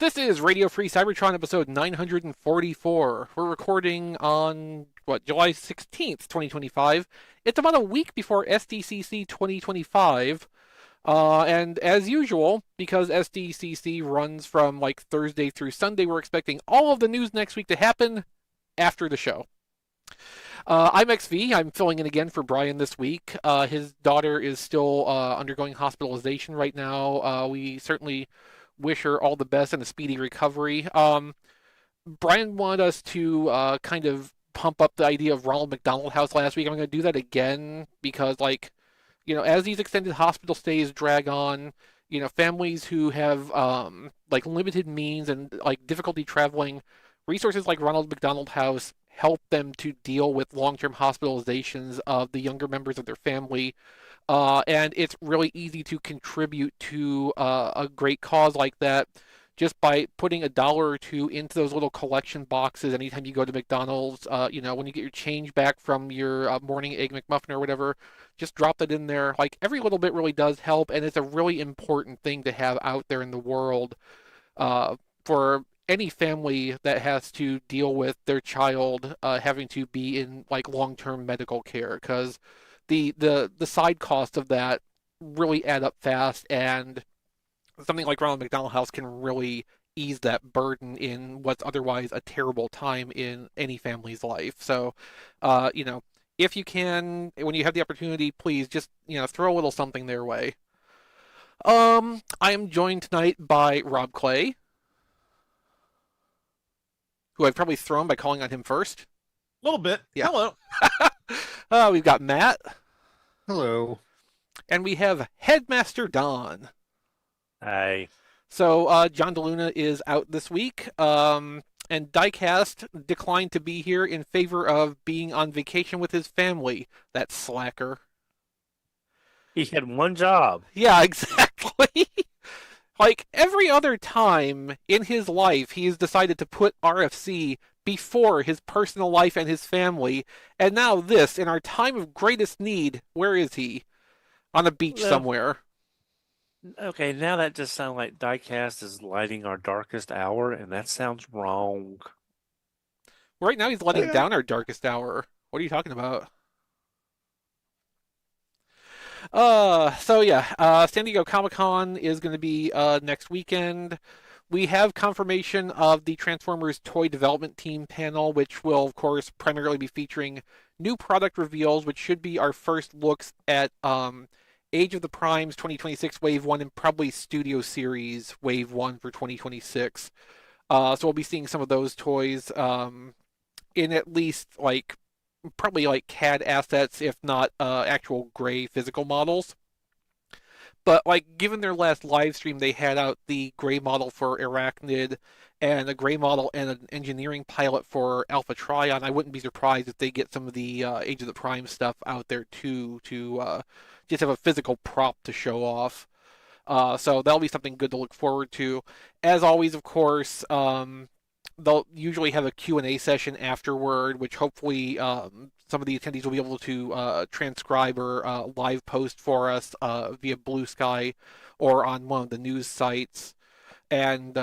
This is Radio Free Cybertron episode 944. We're recording on, July 16th, 2025. It's about a week before SDCC 2025. And as usual, because SDCC runs from Thursday through Sunday, we're expecting all of the news next week to happen after the show. I'm Exvee. I'm filling in again for Brian this week. His daughter is still undergoing hospitalization right now. We certainly wish her all the best and a speedy recovery. Brian wanted us to kind of pump up the idea of Ronald McDonald House last week. I'm going to do that again because, as these extended hospital stays drag on, families who have limited means and difficulty traveling, resources like Ronald McDonald House help them to deal with long-term hospitalizations of the younger members of their family. And it's really easy to contribute to a great cause like that just by putting $1 or $2 into those little collection boxes anytime you go to McDonald's. When you get your change back from your morning egg McMuffin or whatever, just drop that in there. Every little bit really does help, and it's a really important thing to have out there in the world for any family that has to deal with their child having to be in long-term medical care, because the side costs of that really add up fast, and something like Ronald McDonald House can really ease that burden in what's otherwise a terrible time in any family's life. So, if you can, when you have the opportunity, please just, throw a little something their way. I am joined tonight by Rob Clay, who I've probably thrown by calling on him first. A little bit. Yeah. Hello. We've got Matt. Hello. And we have Headmaster Don. Hi. So John DeLuna is out this week, and Diecast declined to be here in favor of being on vacation with his family. That slacker. He had one job. Yeah, exactly. Every other time in his life, he has decided to put RFC before his personal life and his family. And now this, in our time of greatest need, where is he? On a beach somewhere. Okay, now that just sounds like Diecast is lighting our darkest hour, and that sounds wrong. Right now he's letting down our darkest hour. What are you talking about? San Diego Comic-Con is going to be next weekend. We have confirmation of the Transformers Toy Development Team panel, which will, of course, primarily be featuring new product reveals, which should be our first looks at Age of the Primes 2026 Wave 1 and probably Studio Series Wave 1 for 2026. So we'll be seeing some of those toys in at least, probably CAD assets, if not actual gray physical models. But given their last live stream, they had out the gray model for Arachnid and a gray model and an engineering pilot for Alpha Trion. I wouldn't be surprised if they get some of the Age of the Prime stuff out there too, to just have a physical prop to show off. So that'll be something good to look forward to. As always, of course, they'll usually have a Q&A session afterward, which hopefully some of the attendees will be able to transcribe or live post for us via Blue Sky or on one of the news sites. And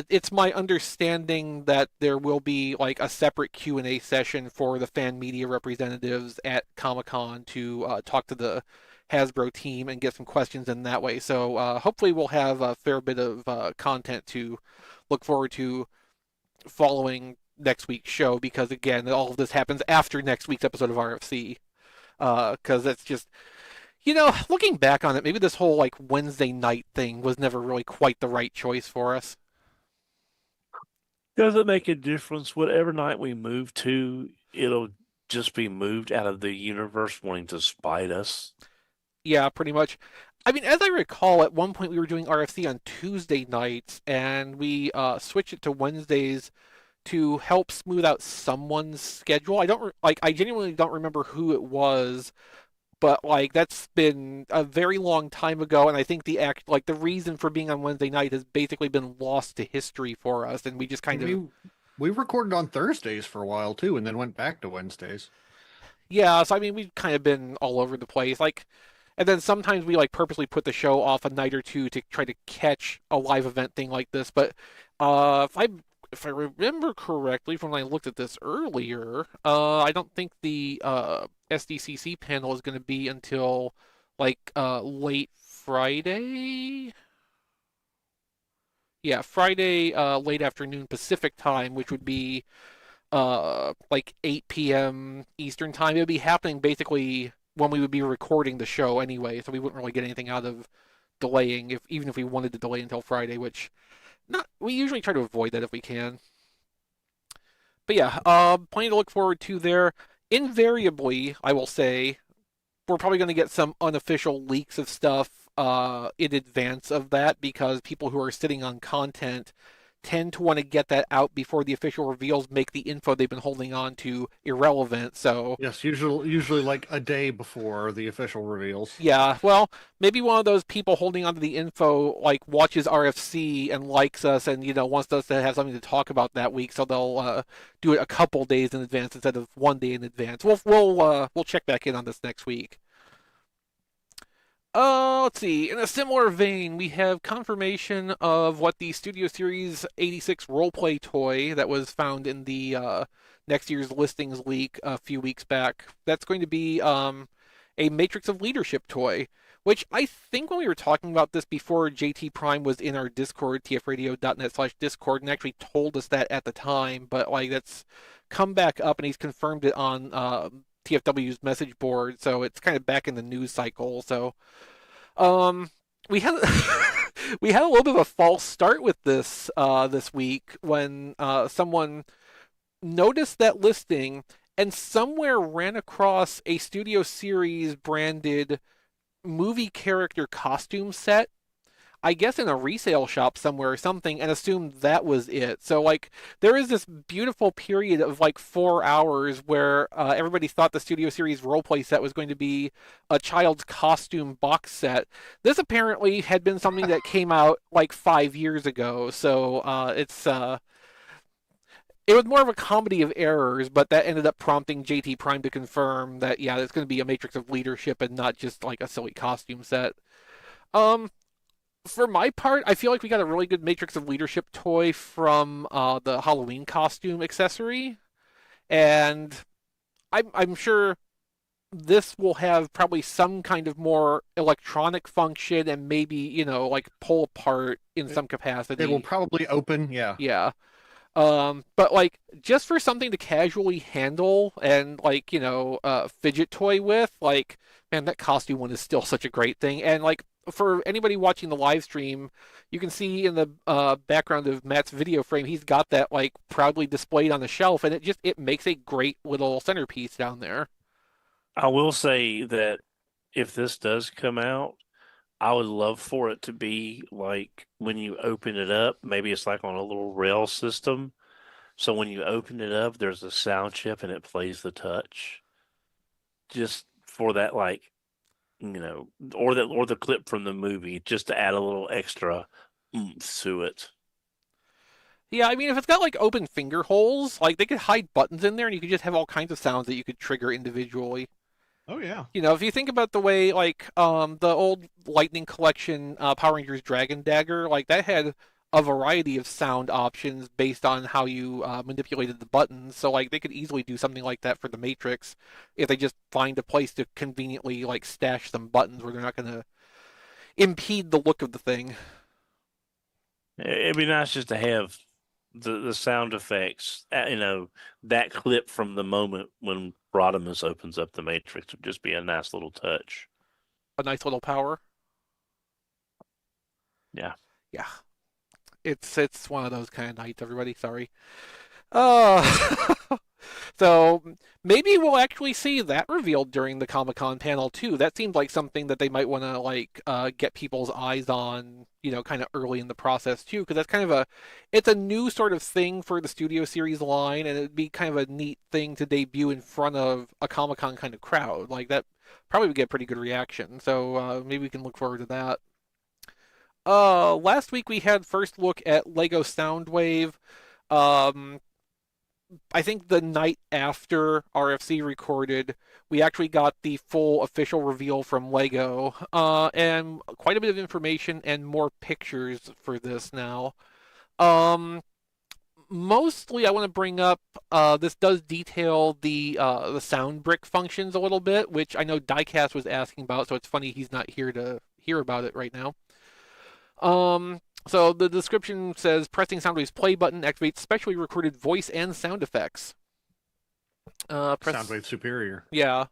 it's my understanding that there will be a separate Q&A session for the fan media representatives at Comic-Con to talk to the Hasbro team and get some questions in that way. So hopefully we'll have a fair bit of content to look forward to following next week's show, because again, all of this happens after next week's episode of RFC, because that's just, looking back on it, maybe this whole Wednesday night thing was never really quite the right choice for us. Does it make a difference? Whatever night we move to, it'll just be moved out of the universe wanting to spite us. Yeah, pretty much. I mean, as I recall, at one point we were doing RFC on Tuesday nights, and we switched it to Wednesdays to help smooth out someone's schedule. I genuinely don't remember who it was, but that's been a very long time ago, and I think the reason for being on Wednesday night has basically been lost to history for us, and we just we recorded on Thursdays for a while too, and then went back to Wednesdays. Yeah, so I mean, we've kind of been all over the place. And then sometimes we like purposely put the show off a night or two to try to catch a live event thing like this. But if I remember correctly from when I looked at this earlier, I don't think the SDCC panel is going to be until like late Friday. Yeah, Friday late afternoon Pacific time, which would be like 8 p.m. Eastern time. It would be happening basically when we would be recording the show anyway, so we wouldn't really get anything out of delaying even if we wanted to delay until Friday, which not we usually try to avoid that if we can. But yeah, plenty to look forward to there. Invariably, I will say, we're probably going to get some unofficial leaks of stuff in advance of that because people who are sitting on content tend to want to get that out before the official reveals make the info they've been holding on to irrelevant. So Yes, usually like a day before the official reveals. yeah, well, maybe one of those people holding onto the info like watches RFC and likes us and wants us to have something to talk about that week, so they'll do it a couple days in advance instead of one day in advance. We'll check back in on this next week. Let's see. In a similar vein, we have confirmation of what the Studio Series 86 roleplay toy that was found in the next year's listings leak a few weeks back. That's going to be a Matrix of Leadership toy, which I think when we were talking about this before, JT Prime was in our Discord, tfradio.net/Discord, and actually told us that at the time, but like that's come back up and he's confirmed it on TFW's message board, so it's kind of back in the news cycle. So, we had we had a little bit of a false start with this this week when someone noticed that listing and somewhere ran across a Studio Series branded movie character costume set. I guess in a resale shop somewhere or something, and assumed that was it. So, like, there is this beautiful period of like 4 hours where everybody thought the Studio Series roleplay set was going to be a child's costume box set. This apparently had been something that came out like 5 years ago. So it was more of a comedy of errors, but that ended up prompting JT Prime to confirm that yeah, it's going to be a Matrix of Leadership and not just like a silly costume set. Um, for my part, I feel like we got a really good Matrix of Leadership toy from the Halloween costume accessory, and I'm sure this will have probably some kind of more electronic function and maybe like pull apart in some capacity. It will probably open, yeah. Yeah. But like just for something to casually handle and like fidget toy with, like man, that costume one is still such a great thing. And like for anybody watching the live stream, you can see in the background of Matt's video frame, he's got that like proudly displayed on the shelf, and it makes a great little centerpiece down there. I will say that if this does come out, I would love for it to be like when you open it up, maybe it's like on a little rail system. So when you open it up, there's a sound chip and it plays the touch. Just for that, like, or the clip from the movie, just to add a little extra oomph to it. Yeah, I mean, if it's got like open finger holes, like they could hide buttons in there, and you could just have all kinds of sounds that you could trigger individually. Oh yeah. If you think about the way like the old Lightning Collection Power Rangers Dragon Dagger, like that had a variety of sound options based on how you manipulated the buttons. So like they could easily do something like that for the Matrix if they just find a place to conveniently like stash some buttons where they're not going to impede the look of the thing. It'd be nice just to have the sound effects, that clip from the moment when Rodimus opens up the Matrix would just be a nice little touch. A nice little power. Yeah. Yeah. It's one of those kind of nights, everybody. Sorry. Uh, so maybe we'll actually see that revealed during the Comic-Con panel too. That seems like something that they might want to like get people's eyes on, kind of early in the process too, because that's kind of it's a new sort of thing for the Studio Series line, and it'd be kind of a neat thing to debut in front of a Comic-Con kind of crowd. Like that probably would get a pretty good reaction. So maybe we can look forward to that. Last week we had first look at LEGO Soundwave. I think the night after RFC recorded, we actually got the full official reveal from LEGO, and quite a bit of information and more pictures for this now. Mostly, I want to bring up this does detail the sound brick functions a little bit, which I know Diecast was asking about, so it's funny he's not here to hear about it right now. So the description says, pressing Soundwave's play button activates specially recorded voice and sound effects. Soundwave Superior. Yeah.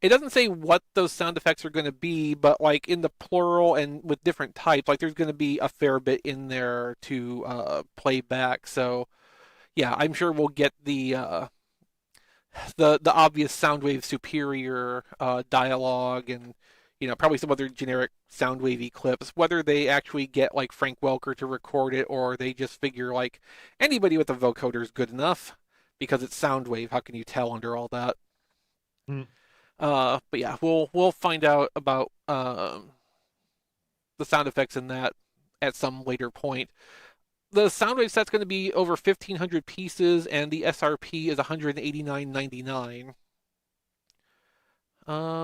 It doesn't say what those sound effects are going to be, but like in the plural and with different types, like there's going to be a fair bit in there to play back. So yeah, I'm sure we'll get the obvious Soundwave Superior dialogue and probably some other generic Soundwavy clips. Whether they actually get like Frank Welker to record it or they just figure like anybody with a vocoder is good enough because it's Soundwave. How can you tell under all that? But yeah, we'll find out about the sound effects in that at some later point. The Soundwave set's going to be over 1,500 pieces, and the SRP is $189.99.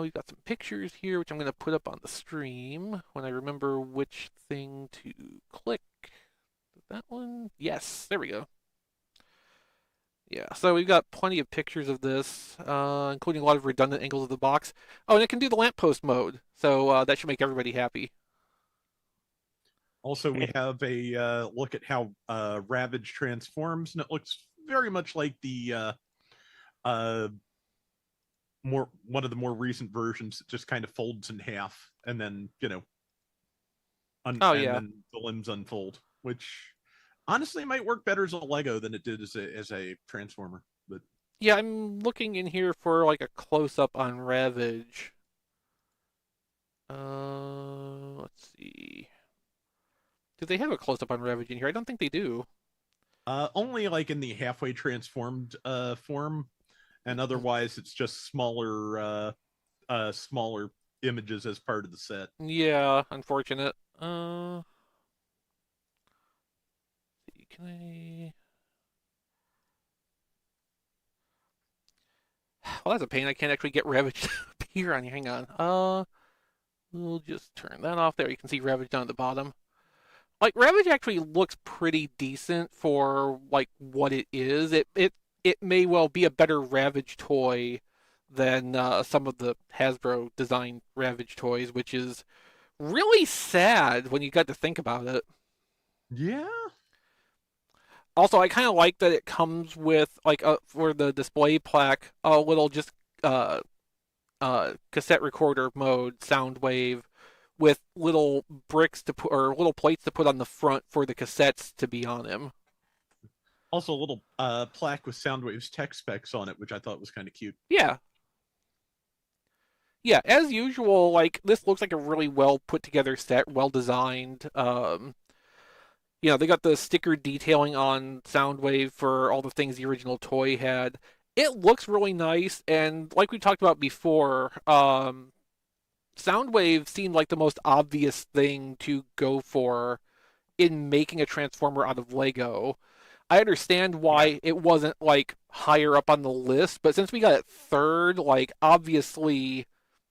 We've got some pictures here, which I'm going to put up on the stream when I remember which thing to click. That one? Yes, there we go. Yeah, so we've got plenty of pictures of this, including a lot of redundant angles of the box. Oh, and it can do the lamppost mode, so that should make everybody happy. Also, we have a look at how Ravage transforms, and it looks very much like the one of the more recent versions. It just kind of folds in half, and then then the limbs unfold, which honestly might work better as a Lego than it did as a Transformer. But yeah, I'm looking in here for like a close up on Ravage. Let's see. Do they have a close up on Ravage in here? I don't think they do. Only like in the halfway transformed form, and otherwise it's just smaller images as part of the set. Yeah, unfortunate. Can I? Well, that's a pain. I can't actually get Ravage to appear on here. Hang on. We'll just turn that off. There, you can see Ravage down at the bottom. Like, Ravage actually looks pretty decent for like what it is. It may well be a better Ravage toy than some of the Hasbro designed Ravage toys, which is really sad when you got to think about it. Yeah. Also, I kind of like that it comes with, like, for the display plaque, a little just cassette recorder mode, Soundwave, with little bricks to put, or little plates to put on the front for the cassettes to be on him. Also, a little plaque with Soundwave's tech specs on it, which I thought was kind of cute. Yeah. Yeah, as usual, like, this looks like a really well put together set, well designed. They got the sticker detailing on Soundwave for all the things the original toy had. It looks really nice, and like we talked about before, Soundwave seemed like the most obvious thing to go for in making a Transformer out of Lego. I understand why it wasn't, like, higher up on the list, but since we got it third, like, obviously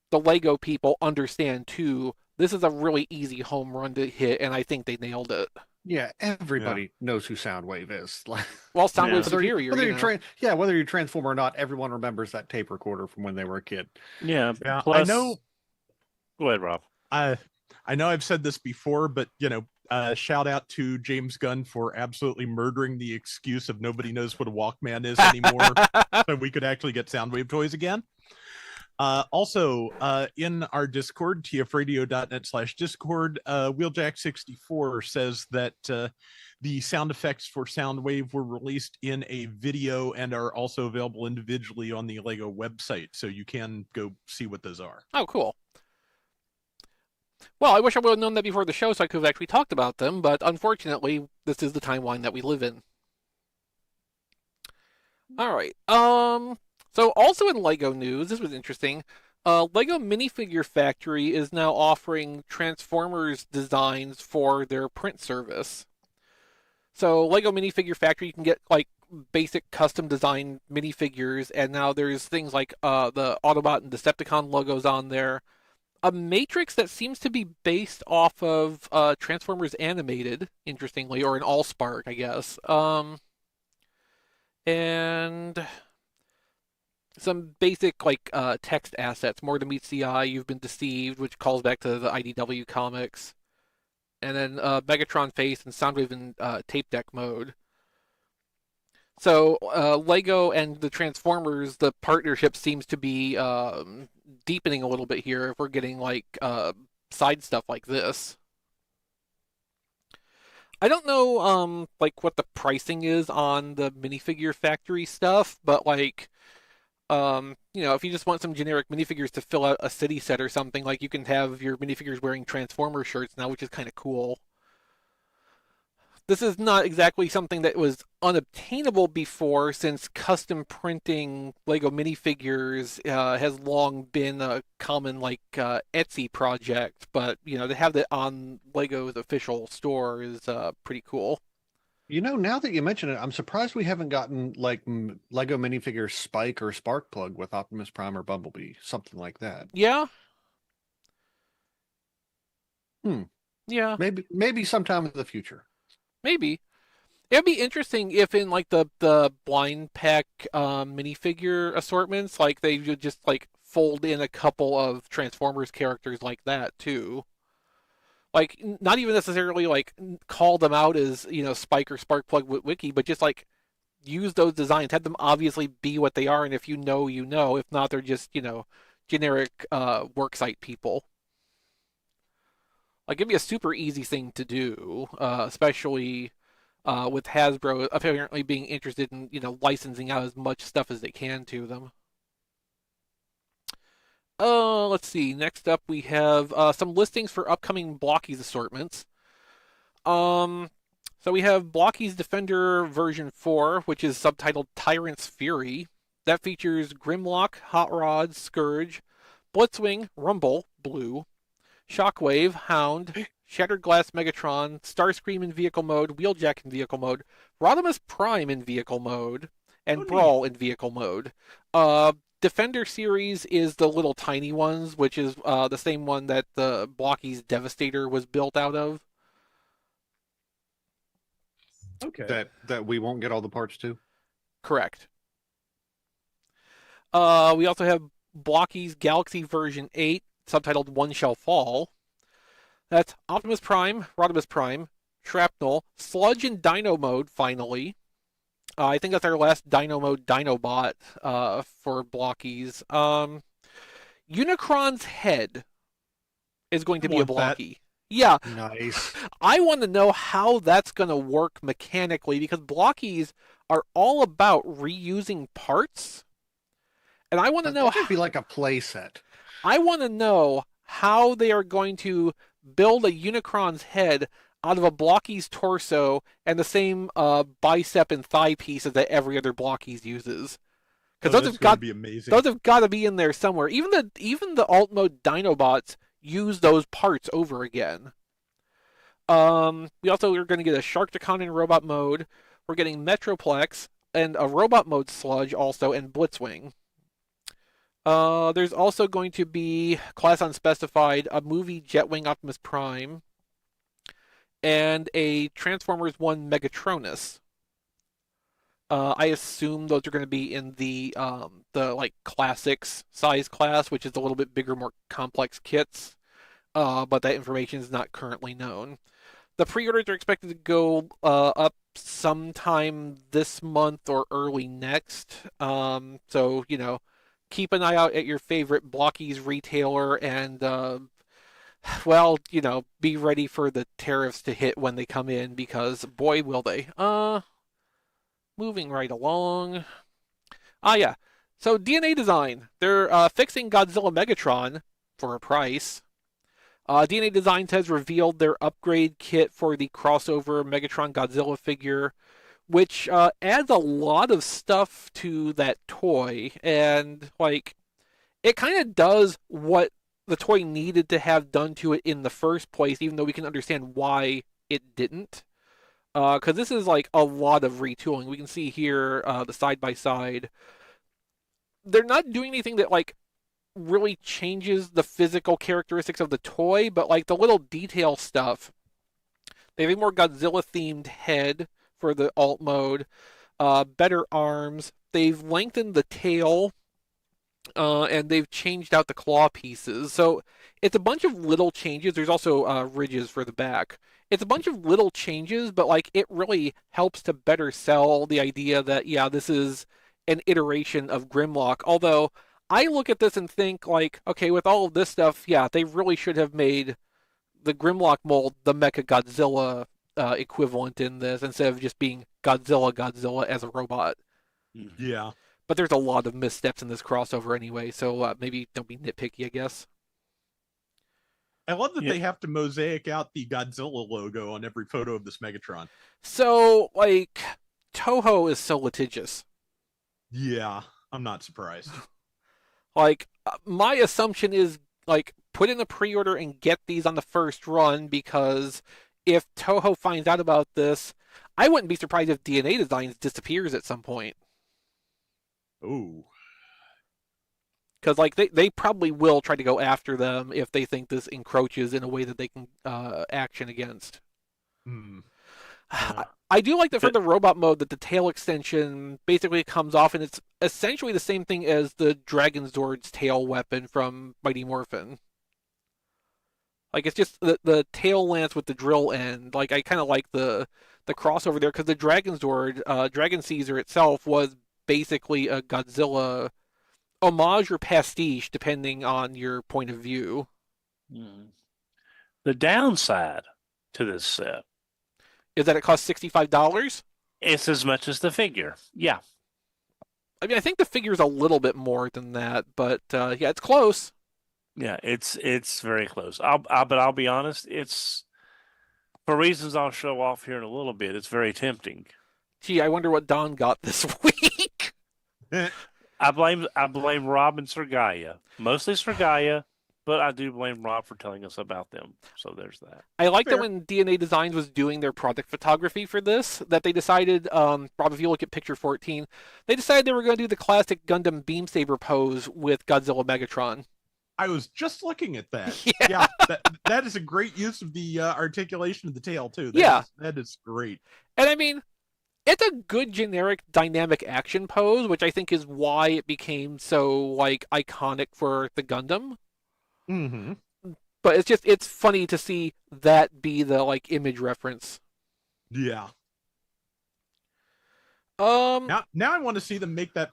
the Lego people understand, too, this is a really easy home run to hit, and I think they nailed it. Yeah, everybody knows who Soundwave is. Well, Soundwave's superior. Whether you transform or not, everyone remembers that tape recorder from when they were a kid. Yeah. Plus, I know. Go ahead, Rob. I know I've said this before, but shout out to James Gunn for absolutely murdering the excuse of nobody knows what a Walkman is anymore, so we could actually get Soundwave toys again. Also, in our Discord, tfradio.net/Discord, Wheeljack64 says that the sound effects for Soundwave were released in a video and are also available individually on the LEGO website, so you can go see what those are. Oh, cool. Well, I wish I would have known that before the show so I could have actually talked about them, but unfortunately, this is the timeline that we live in. All right. So also in LEGO news, this was interesting. LEGO Minifigure Factory is now offering Transformers designs for their print service. So LEGO Minifigure Factory, you can get like basic custom design minifigures, and now there's things like the Autobot and Decepticon logos on there. A matrix that seems to be based off of Transformers Animated, interestingly, or an Allspark, I guess. And some basic like text assets. More than meets the eye. You've been deceived, which calls back to the IDW comics. And then Megatron face and Soundwave in tape deck mode. So LEGO and the Transformers, the partnership seems to be deepening a little bit here if we're getting like side stuff like this. I don't know like what the pricing is on the minifigure factory stuff, but like if you just want some generic minifigures to fill out a city set or something, like you can have your minifigures wearing Transformer shirts now, which is kind of cool. This is not exactly something that was unobtainable before, since custom printing LEGO minifigures has long been a common like Etsy project, but to have that on LEGO's official store is pretty cool. Now that you mention it, I'm surprised we haven't gotten like LEGO minifigure Spike or Sparkplug with Optimus Prime or Bumblebee, something like that. Yeah. Hmm. Yeah. Maybe sometime in the future. Maybe. It'd be interesting if in like the blind pack minifigure assortments, like they would just like fold in a couple of Transformers characters like that too. Like not even necessarily like call them out as, Spike or Sparkplug with Wiki, but just like use those designs, have them obviously be what they are, and if you know, you know. If not, they're just, generic worksite people. Like, it'd be a super easy thing to do, especially with Hasbro apparently being interested in, licensing out as much stuff as they can to them. Let's see. Next up, we have some listings for upcoming Blokees assortments. So we have Blokees Defender version 4, which is subtitled Tyrant's Fury. That features Grimlock, Hot Rod, Scourge, Blitzwing, Rumble, Blue, Shockwave, Hound, Shattered Glass Megatron, Starscream in vehicle mode, Wheeljack in vehicle mode, Rodimus Prime in vehicle mode, and Brawl in vehicle mode. Defender series is the little tiny ones, which is the same one that the Blokees Devastator was built out of. Okay. That we won't get all the parts to? Correct. We also have Blokees Galaxy version 8, subtitled One Shall Fall. That's Optimus Prime, Rodimus Prime, Shrapnel, Sludge in Dino mode, finally. I think that's our last Dino mode Dinobot for Blokees. Unicron's head is going to be a Blokey. Yeah. Nice. I want to know how that's going to work mechanically, because Blokees are all about reusing parts. And I want to know That could be like a play set. I want to know how they are going to build a Unicron's head out of a Blokees torso and the same bicep and thigh pieces that every other Blokees uses. Because those have got to be in there somewhere. Even the alt mode Dinobots use those parts over again. We also are going to get a Sharkticon in robot mode. We're getting Metroplex and a robot mode Sludge also, and Blitzwing. There's also going to be, class unspecified, a movie Jetwing Optimus Prime, and a Transformers 1 Megatronus. I assume those are going to be in the like classics size class, which is a little bit bigger, more complex kits. But that information is not currently known. The pre-orders are expected to go up sometime this month or early next. So keep an eye out at your favorite Blokees retailer, and be ready for the tariffs to hit when they come in, because boy will they. Moving right along. Yeah. So DNA Design, they're fixing Godzilla Megatron for a price. DNA Designs has revealed their upgrade kit for the crossover Megatron Godzilla figure, which adds a lot of stuff to that toy, and it kind of does what the toy needed to have done to it in the first place, even though we can understand why it didn't. because this is like a lot of retooling. We can see here the side by side. They're not doing anything that like really changes the physical characteristics of the toy, but like the little detail stuff. They have a more Godzilla themed head for the alt mode, better arms. They've lengthened the tail, and they've changed out the claw pieces. So it's a bunch of little changes. There's also ridges for the back. It's a bunch of little changes, but like it really helps to better sell the idea that yeah, this is an iteration of Grimlock. Although I look at this and think like, okay, with all of this stuff, yeah, they really should have made the Grimlock mold the Mechagodzilla equivalent in this instead of just being Godzilla as a robot. Yeah. But there's a lot of missteps in this crossover anyway, so maybe don't be nitpicky, I guess. I love that they have to mosaic out the Godzilla logo on every photo of this Megatron. So, like, Toho is so litigious. Yeah, I'm not surprised. Like, my assumption is, like, put in a pre-order and get these on the first run, because if Toho finds out about this, I wouldn't be surprised if DNA Designs disappears at some point. Ooh. Because like they probably will try to go after them if they think this encroaches in a way that they can action against. I do like that for the robot mode that the tail extension basically comes off, and it's essentially the same thing as the Dragon Zord's tail weapon from Mighty Morphin. Like it's just the tail lance with the drill end. Like I kind of like the crossover there because the Dragon Zord, Dragon Caesar itself was basically a Godzilla homage or pastiche, depending on your point of view. The downside to this set is that it costs $65. It's as much as the figure. Yeah. I mean, I think the figure's a little bit more than that, but yeah, it's close. Yeah, it's very close. But I'll be honest, it's for reasons I'll show off here in a little bit. It's very tempting. Gee, I wonder what Don got this week. I blame Rob and Suruga-ya. Mostly Suruga-ya, but I do blame Rob for telling us about them. So there's that. I like that when DNA Designs was doing their product photography for this, that they decided, Rob, if you look at picture 14, they decided they were going to do the classic Gundam beam saber pose with Godzilla Megatron. I was just looking at that. Yeah, that is a great use of the articulation of the tail too. That is great. And I mean, it's a good generic dynamic action pose, which I think is why it became so like iconic for the Gundam. Mm-hmm. But it's funny to see that be the like image reference. Yeah. Now I want to see them make that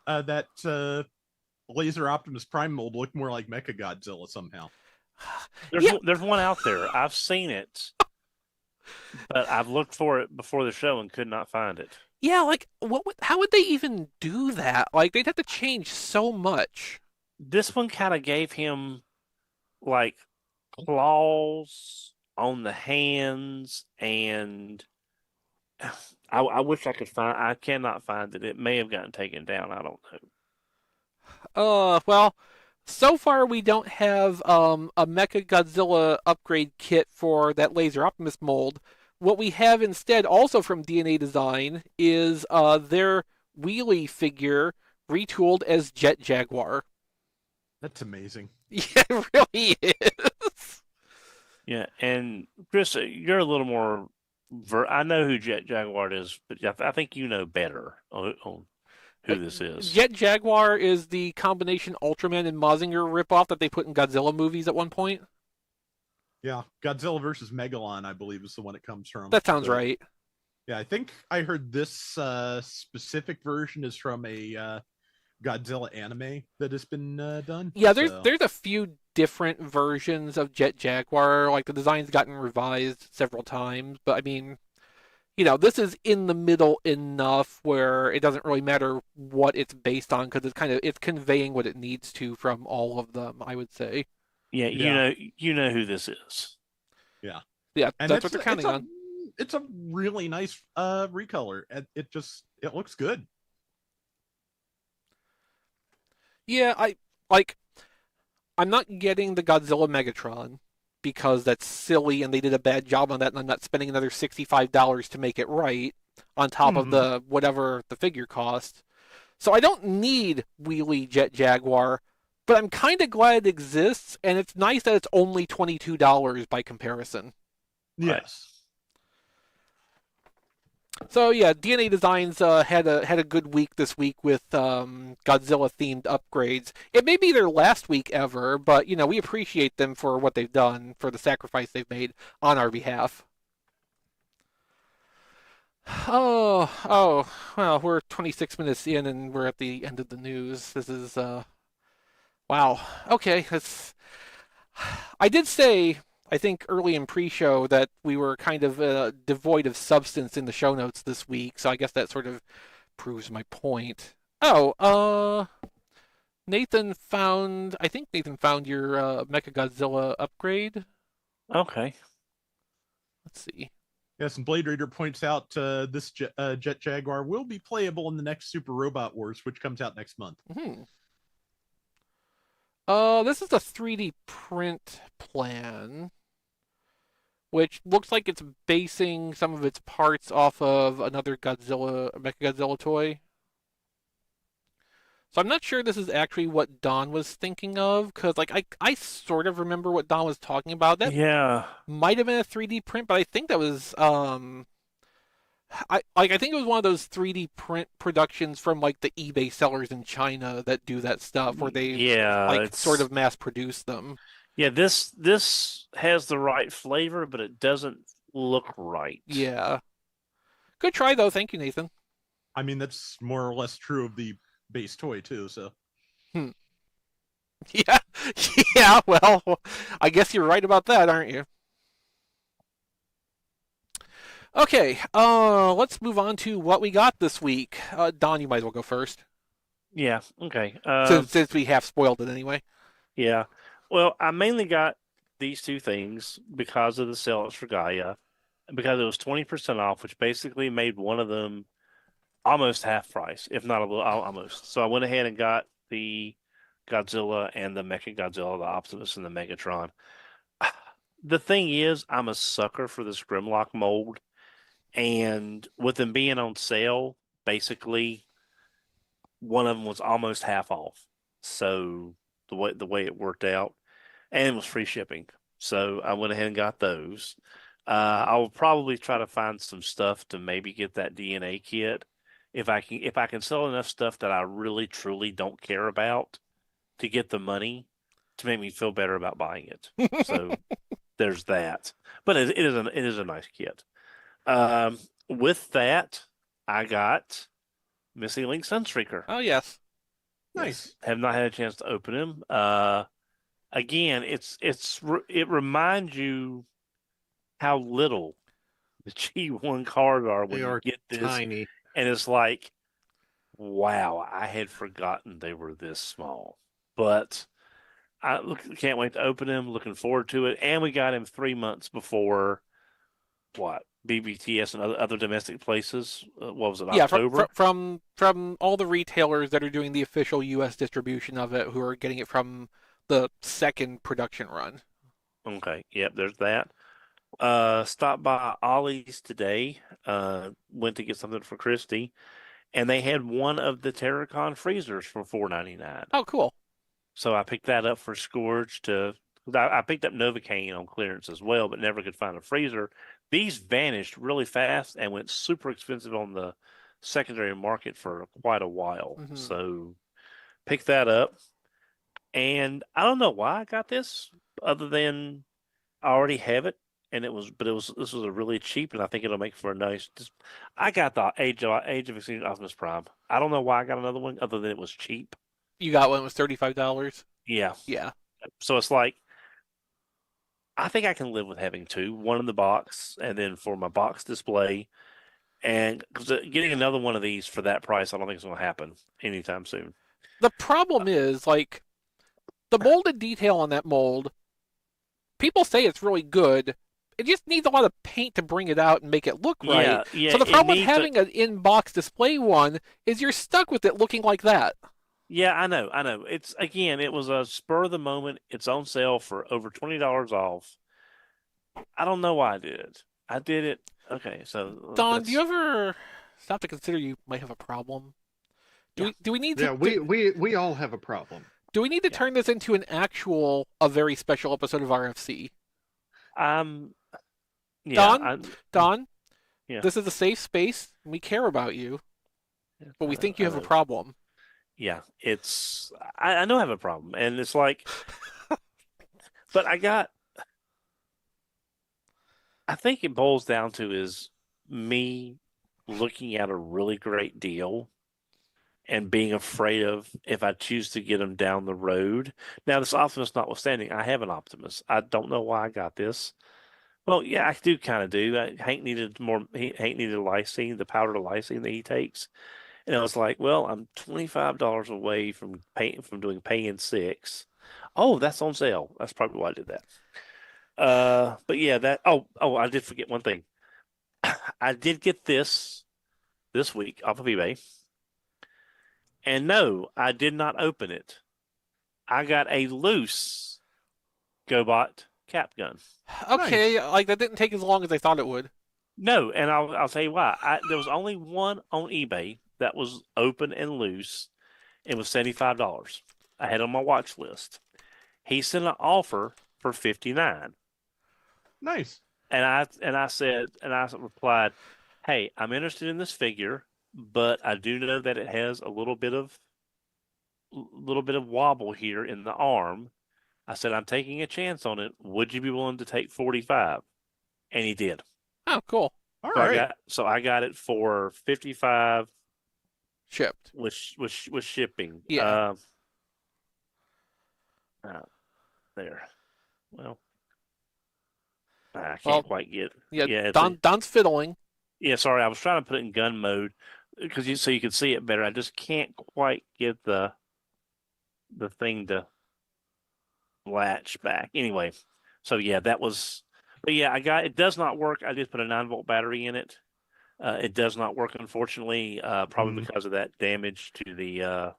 Laser Optimus Prime mold look more like Mechagodzilla somehow. There's one out there. I've seen it. But I've looked for it before the show and could not find it. Yeah, like how would they even do that? Like they'd have to change so much. This one kind of gave him like claws on the hands, and I wish I could find. I cannot find it. It may have gotten taken down. I don't know. Well, so far we don't have a Mechagodzilla upgrade kit for that Laser Optimus mold. What we have instead, also from DNA Design, is their wheelie figure retooled as Jet Jaguar. That's amazing. Yeah, it really is. Yeah, and Chris, you're a little more. I know who Jet Jaguar is, but I think you know better on who this is. Jet Jaguar is the combination Ultraman and Mazinger ripoff that they put in Godzilla movies at one point. Yeah, Godzilla versus Megalon, I believe, is the one it comes from. That sounds right. Yeah, I think I heard this specific version is from a Godzilla anime that has been done. Yeah, there's a few different versions of Jet Jaguar. Like the design's gotten revised several times, but I mean, you know, this is in the middle enough where it doesn't really matter what it's based on because it's conveying what it needs to from all of them, I would say. Yeah, you know who this is. Yeah. Yeah, and that's what they're counting on. It's a really nice recolor. It looks good. Yeah, I'm not getting the Godzilla Megatron. because that's silly and they did a bad job on that, and I'm not spending another $65 to make it right on top of the whatever the figure cost. So I don't need Wheelie Jet Jaguar, but I'm kind of glad it exists, and it's nice that it's only $22 by comparison. Yes. So yeah, DNA Designs had a good week this week with Godzilla themed upgrades. It may be their last week ever, but we appreciate them for what they've done, for the sacrifice they've made on our behalf. Oh, well, we're 26 minutes in and we're at the end of the news. This is wow. Okay, I did say, I think early in pre-show, that we were kind of devoid of substance in the show notes this week, so I guess that sort of proves my point. I think Nathan found your Mechagodzilla upgrade. Okay. Let's see. Yes, and Blade Raider points out this Jet Jaguar will be playable in the next Super Robot Wars, which comes out next month. This is a 3D print plan, which looks like it's basing some of its parts off of another Mechagodzilla toy. So I'm not sure this is actually what Don was thinking of, because I sort of remember what Don was talking about. That might have been a 3D print, but I think that was I think it was one of those 3D print productions from the eBay sellers in China that do that stuff, where they sort of mass produce them. Yeah, this has the right flavor, but it doesn't look right. Yeah. Good try though. Thank you, Nathan. I mean, that's more or less true of the base toy too, so. Yeah, well, I guess you're right about that, aren't you? Okay, let's move on to what we got this week. Don, you might as well go first. Yeah, okay. Since we half spoiled it anyway. Yeah. Well, I mainly got these two things because of the sale at Suruga-ya, because it was 20% off, which basically made one of them almost half price, if not a little, almost. So I went ahead and got the Godzilla and the Mechagodzilla, the Optimus and the Megatron. The thing is, I'm a sucker for this Grimlock mold, and with them being on sale, basically one of them was almost half off. So the way it worked out, and it was free shipping. So I went ahead and got those. I will probably try to find some stuff to maybe get that DNA kit. If I can sell enough stuff that I really truly don't care about to get the money to make me feel better about buying it. So there's that. But it is a nice kit. With that, I got Missing Link Sunstreaker. Oh yes. Nice. Have not had a chance to open him. Again, it reminds you how little the G1 cards are when you get this. Tiny. And it's like, wow, I had forgotten they were this small. But I can't wait to open him. Looking forward to it. And we got him 3 months before BBTS and other domestic places. What was it? October? From all the retailers that are doing the official U.S. distribution of it, who are getting it from the second production run. Okay. Yep. There's that. Stopped by Ollie's today. Went to get something for Christy, and they had one of the Terracon freezers for $4.99. Oh, cool! So I picked that up for Scourge. I picked up Novocaine on clearance as well, but never could find a freezer. These vanished really fast and went super expensive on the secondary market for quite a while. Mm-hmm. So picked that up, and I don't know why I got this, other than I already have it. And this was a really cheap, and I think it'll make for a nice. I got the Age of Extinction Optimus Prime. I don't know why I got another one, other than it was cheap. You got one that was $35. Yeah. Yeah. So it's like, I think I can live with having two, one in the box, and then for my box display. And because getting another one of these for that price, I don't think it's going to happen anytime soon. The problem is, the molded detail on that mold. People say it's really good. It just needs a lot of paint to bring it out and make it look right. Yeah, so the problem with having an in-box display one is you're stuck with it looking like that. Yeah, I know. It was a spur of the moment. It's on sale for over $20 off. I don't know why I did it. I did it. Okay, so Don, do you ever stop to consider you might have a problem? Yeah. Do we need Yeah, to we all have a problem. do we need to Yeah. turn this into a very special episode of RFC? Yeah, Don, Yeah. this is a safe space. We care about you, but we think you have a problem. Yeah, I know I have a problem, and it's like, but I think it boils down to is me looking at a really great deal and being afraid of if I choose to get them down the road. Now, this Optimus notwithstanding, I have an Optimus. I don't know why I got this. Well, yeah, I do kind of do. Hank needed lysine, the powder lysine that he takes. And I was like, well, I'm $25 away from doing paying 6. Oh, that's on sale. That's probably why I did that. But yeah, I did forget one thing. I did get this week off of eBay. And no, I did not open it. I got a loose GoBot cap gun. Okay, like that didn't take as long as I thought it would. No, and I'll tell you why. There was only one on eBay that was open and loose. It was $75. I had it on my watch list. He sent an offer for $59. Nice. And I replied, "Hey, I'm interested in this figure, but I do know that it has a little bit of wobble here in the arm." I said, "I'm taking a chance on it. Would you be willing to take 45?" And he did. Oh, cool. All right. I got it for 55 Shipped. with shipping. Yeah. There. Well, I can't quite get it. Yeah, Don's fiddling. Yeah, sorry, I was trying to put it in gun mode so you could see it better. I just can't quite get the thing to latch back. Anyway, so yeah, that was. But yeah, it does not work. I did put a 9-volt battery in it. It does not work, unfortunately, probably because of that damage to the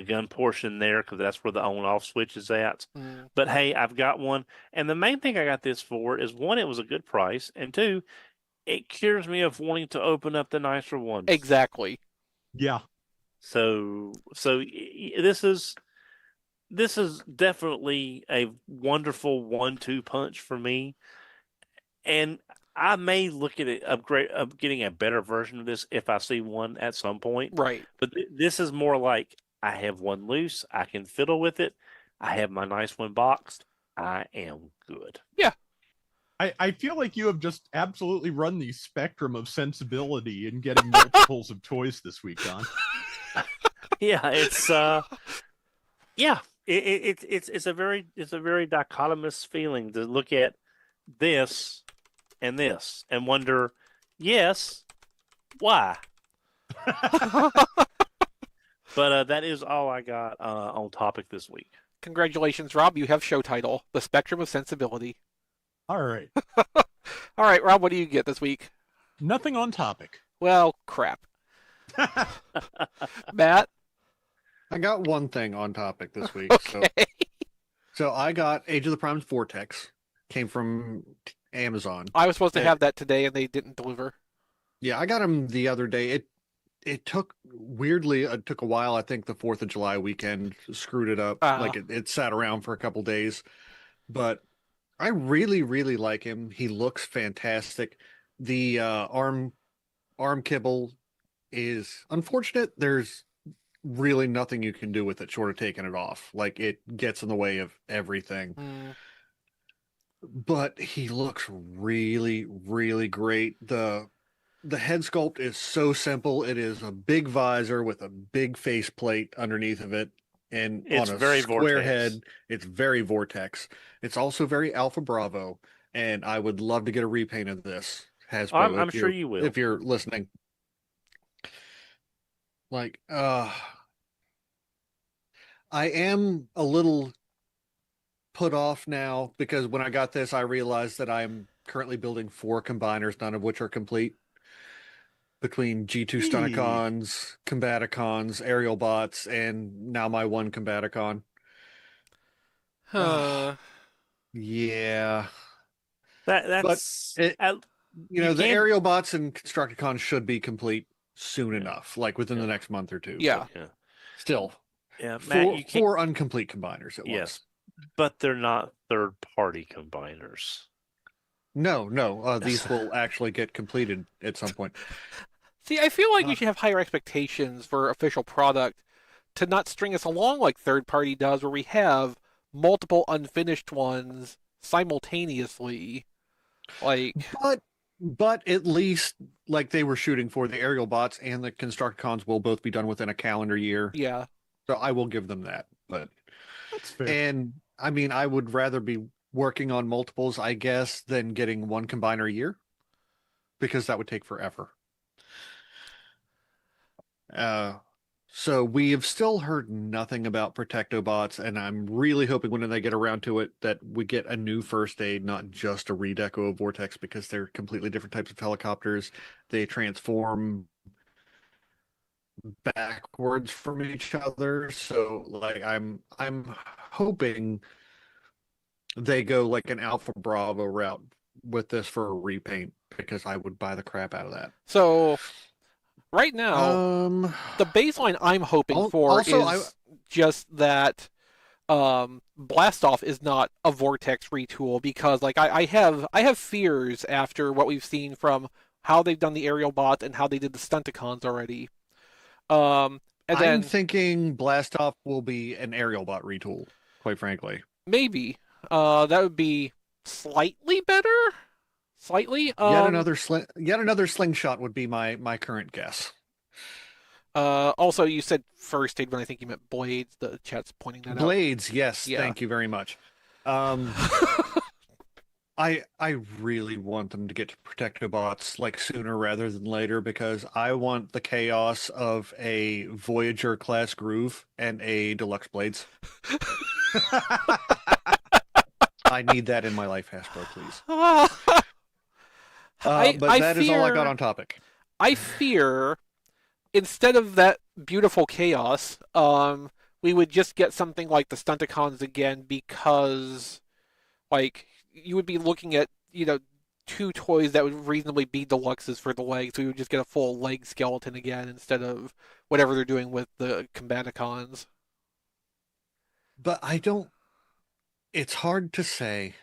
gun portion there, because that's where the on-off switch is at. But hey, I've got one, and the main thing I got this for is, one, it was a good price, and two, it cures me of wanting to open up the nicer ones. Exactly. Yeah. So this is definitely a wonderful 1-2 punch for me, and I may look at it getting a better version of this if I see one at some point. Right. But this is more like, I have one loose, I can fiddle with it, I have my nice one boxed, I am good. Yeah. I feel like you have just absolutely run the spectrum of sensibility in getting multiples of toys this week, Don. Yeah, it's it's a very dichotomous feeling to look at this and wonder, yes, why? But that is all I got on topic this week. Congratulations, Rob. You have show title, The Spectrum of Sensibility. All right. All right, Rob, what do you get this week? Nothing on topic. Well, crap. Matt? I got one thing on topic this week. Okay. So I got Age of the Prime's Vortex. Came from Amazon. I was supposed to have that today, and they didn't deliver. Yeah, I got him the other day. It took a while. I think the 4th of July weekend screwed it up. Like it sat around for a couple days, but I really, really like him. He looks fantastic. The arm kibble is unfortunate. There's really nothing you can do with it short of taking it off. Like, it gets in the way of everything. But he looks really, really great. The head sculpt is so simple. It is a big visor with a big face plate underneath of it, and it's on a very square Vortex. head. It's very Vortex. It's also very Alpha Bravo, and I would love to get a repaint of this. Hasbro, I'm sure you will if you're listening. Like, I am a little put off now, because when I got this, I realized that I'm currently building 4 combiners, none of which are complete. Between G2 Stunticons, Combaticons, Aerialbots, and now my one Combaticon. Yeah. That's it- at- You know, You the can't- Aerialbots and Constructicons should be complete soon Yeah. enough, like within the Yeah. next month or two. Yeah. yeah, Still, yeah, Matt. four, You can't. four incomplete combiners at Yes, once. but they're not third-party combiners. No, no. These will actually get completed at some point. See, I feel like we Uh, should have higher expectations for official product to not string us along like third party does, where we have multiple unfinished ones simultaneously. Like, But at least like they were shooting for, the Aerialbots and the Constructicons will both be done within a calendar year. yeah. So I will give them that. But That's fair. and I mean, I would rather be working on multiples, I guess, than getting one combiner a year, because that would take forever. So we have still heard nothing about Protectobots, and I'm really hoping when they get around to it that we get a new first aid, not just a redeco of Vortex, because they're completely different types of helicopters. They transform backwards from each other. So like I'm hoping they go like an Alpha Bravo route with this for a repaint, because I would buy the crap out of that. So, right now, the baseline I'm hoping for also, is just that Blastoff is not a Vortex retool, because like I have fears after what we've seen from how they've done the Aerialbots and how they did the Stunticons already. And then I'm thinking Blastoff will be an Aerialbot retool, quite frankly. maybe that would be slightly better. Slightly. Yet another slingshot would be my current guess. Also, you said first aid when I think you meant blades. The chat's pointing that out. Blades, yes, Yeah. thank you very much. I really want them to get to Protectobots like sooner rather than later, because I want the chaos of a Voyager class Groove and a Deluxe Blades. I need that in my life, Hasbro, please. But that is all I got on topic. I fear instead of that beautiful chaos, we would just get something like the Stunticons again, because like you would be looking at, two toys that would reasonably be deluxes for the legs. So we would just get a full leg skeleton again instead of whatever they're doing with the Combaticons. But I don't. It's hard to say.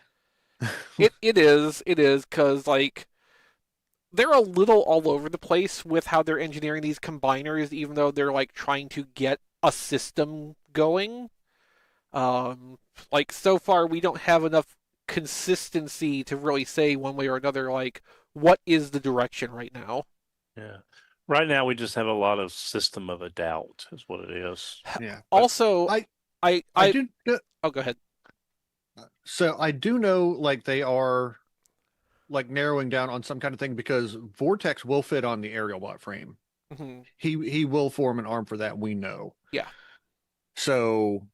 It is because like they're a little all over the place with how they're engineering these combiners, even though they're like trying to get a system going. Like so far we don't have enough consistency to really say one way or another like what is the direction right now. Yeah. Right now we just have a lot of system of a doubt is what it is. Yeah. Also, I do. oh, go ahead. So I do know, like, they are like narrowing down on some kind of thing, because Vortex will fit on the Aerialbot frame. Mm-hmm. He will form an arm for that, we know. Yeah. So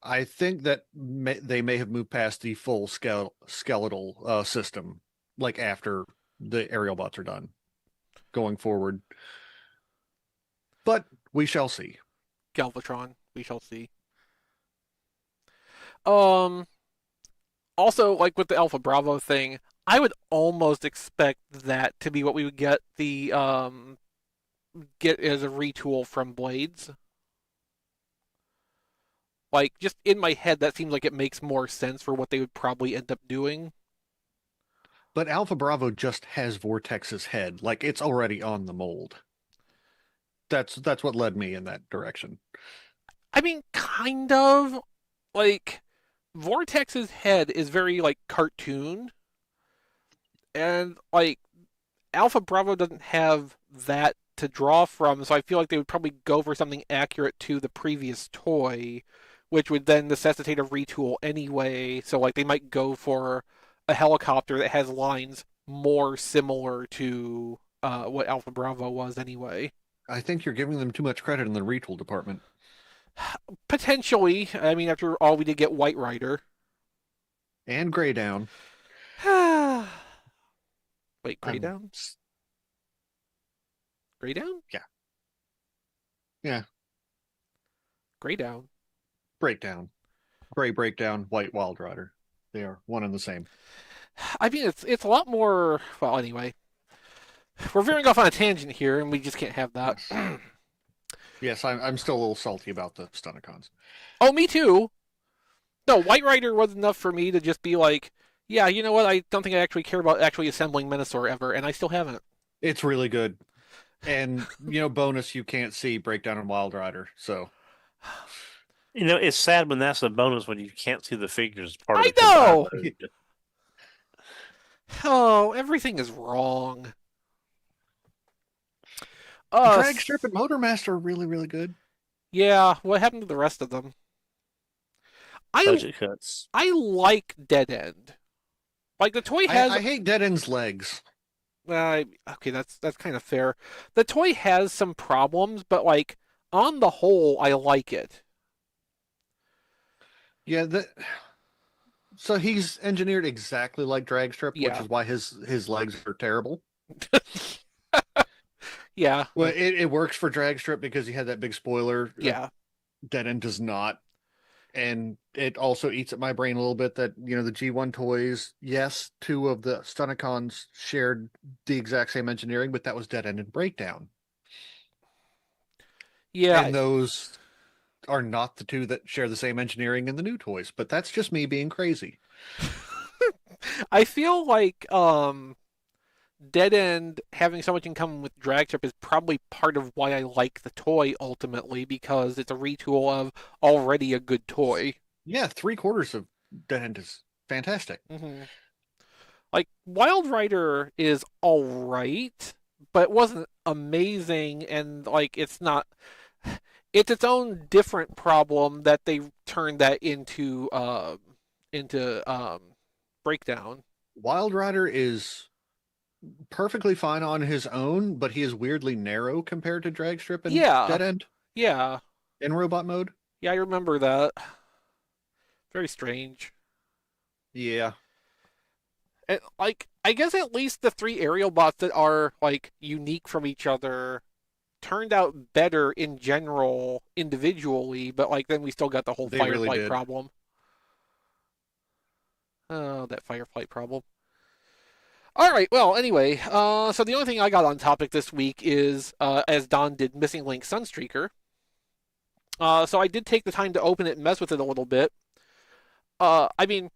I think that they may have moved past the full skeletal system, like after the Aerialbots are done, going forward. But we shall see. Galvatron, we shall see. Also, like with the Alpha Bravo thing, I would almost expect that to be what we would get get as a retool from Blades. Like, just in my head, that seems like it makes more sense for what they would probably end up doing. But Alpha Bravo just has Vortex's head, like it's already on the mold. That's what led me in that direction. I mean, kind of. Like, Vortex's head is very, like, cartoon. And, like, Alpha Bravo doesn't have that to draw from, so I feel like they would probably go for something accurate to the previous toy, which would then necessitate a retool anyway. So, like, they might go for a helicopter that has lines more similar to what Alpha Bravo was anyway. I think you're giving them too much credit in the retool department. Potentially. I mean, after all, we did get White Rider. And Grey Down. Wait, Grey Down? Grey Down? Yeah. Yeah. Grey Down. Breakdown. Gray Breakdown, White Wild Rider. They are one and the same. I mean, it's a lot more. Well, anyway, we're veering off on a tangent here, and we just can't have that. Yes, yes, I'm still a little salty about the Stunticons. Oh, me too. No, White Rider was enough for me to just be like, yeah, you know what? I don't think I actually care about actually assembling Menasor ever, and I still haven't. It's really good. And, bonus, you can't see Breakdown and Wild Rider, so. It's sad when that's a bonus when you can't see the figures part of I the know! combined mode. Oh, everything is wrong. Drag Strip and Motormaster are really, really good. Yeah, what happened to the rest of them? Budget cuts. I like Dead End. Like, the toy has... I hate Dead End's legs. Okay, that's kind of fair. The toy has some problems, but, like, on the whole, I like it. Yeah, so he's engineered exactly like Dragstrip, Yeah. which is why his legs are terrible. Yeah. Well, it works for Dragstrip because he had that big spoiler. Yeah. Dead End does not. And it also eats at my brain a little bit that, the G1 toys, yes, 2 of the Stunticons shared the exact same engineering, but that was Dead End and Breakdown. Yeah. And those are not the 2 that share the same engineering in the new toys, but that's just me being crazy. I feel like Dead End having so much in common with Dragstrip is probably part of why I like the toy ultimately, because it's a retool of already a good toy. Yeah, 3/4 of Dead End is fantastic. Mm-hmm. Like, Wild Rider is alright, but it wasn't amazing, and like it's not... It's its own different problem that they turned that into Breakdown. Wild Rider is perfectly fine on his own, but he is weirdly narrow compared to Dragstrip and Dead End. Yeah. In robot mode. Yeah, I remember that. Very strange. Yeah. And, like, I guess at least the 3 Aerialbots that are, like, unique from each other turned out better in general individually, but, like, then we still got the whole They Firefly really did. problem. Oh, that Firefly problem. All right, well, anyway, so the only thing I got on topic this week is, as Don did, Missing Link Sunstreaker. So I did take the time to open it and mess with it a little bit. I mean,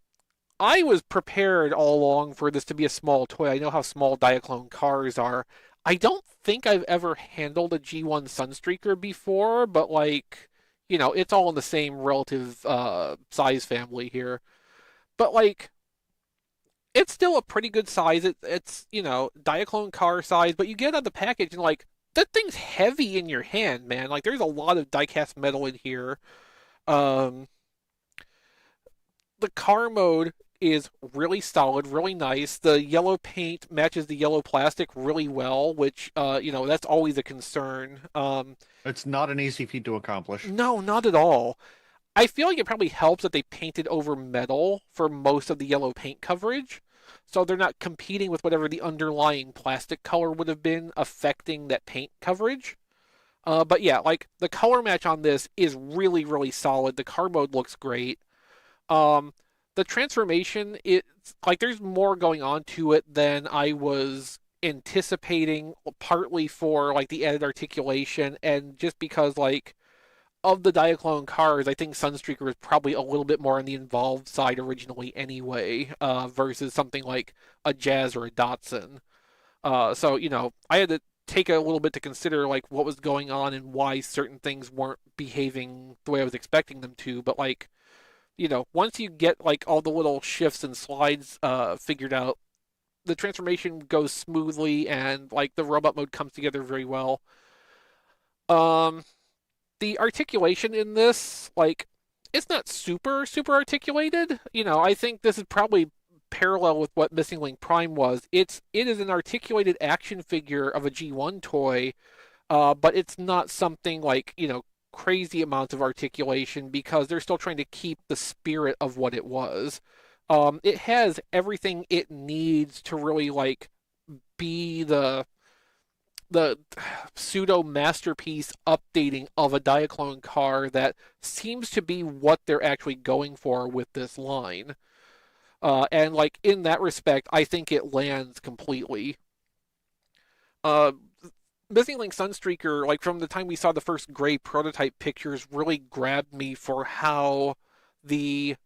I was prepared all along for this to be a small toy. I know how small Diaclone cars are. I don't think I've ever handled a G1 Sunstreaker before, but, like, it's all in the same relative size family here. But, like, it's still a pretty good size. It's Diaclone car size, but you get out the package and, like, that thing's heavy in your hand, man. Like, there's a lot of die-cast metal in here. The car mode is really solid, really nice. The yellow paint matches the yellow plastic really well, which, that's always a concern. It's not an easy feat to accomplish. No, not at all. I feel like it probably helps that they painted over metal for most of the yellow paint coverage, so they're not competing with whatever the underlying plastic color would have been affecting that paint coverage. But yeah, like, the color match on this is really, really solid. The car mode looks great. The transformation, it's like there's more going on to it than I was anticipating, partly for, like, the added articulation, and just because, like, of the Diaclone cars, I think Sunstreaker was probably a little bit more on the involved side originally anyway, versus something like a Jazz or a Datsun. So, I had to take a little bit to consider, like, what was going on and why certain things weren't behaving the way I was expecting them to. But, like, once you get, like, all the little shifts and slides figured out, the transformation goes smoothly, and, like, the robot mode comes together very well. The articulation in this, like, it's not super, super articulated. I think this is probably parallel with what Missing Link Prime was. It is an articulated action figure of a G1 toy, but it's not something like, crazy amounts of articulation, because they're still trying to keep the spirit of what it was. It has everything it needs to really, like, be the pseudo masterpiece updating of a Diaclone car that seems to be what they're actually going for with this line. And like in that respect, I think it lands completely. Uh, Missing Link Sunstreaker, like from the time we saw the first gray prototype pictures, really grabbed me for how the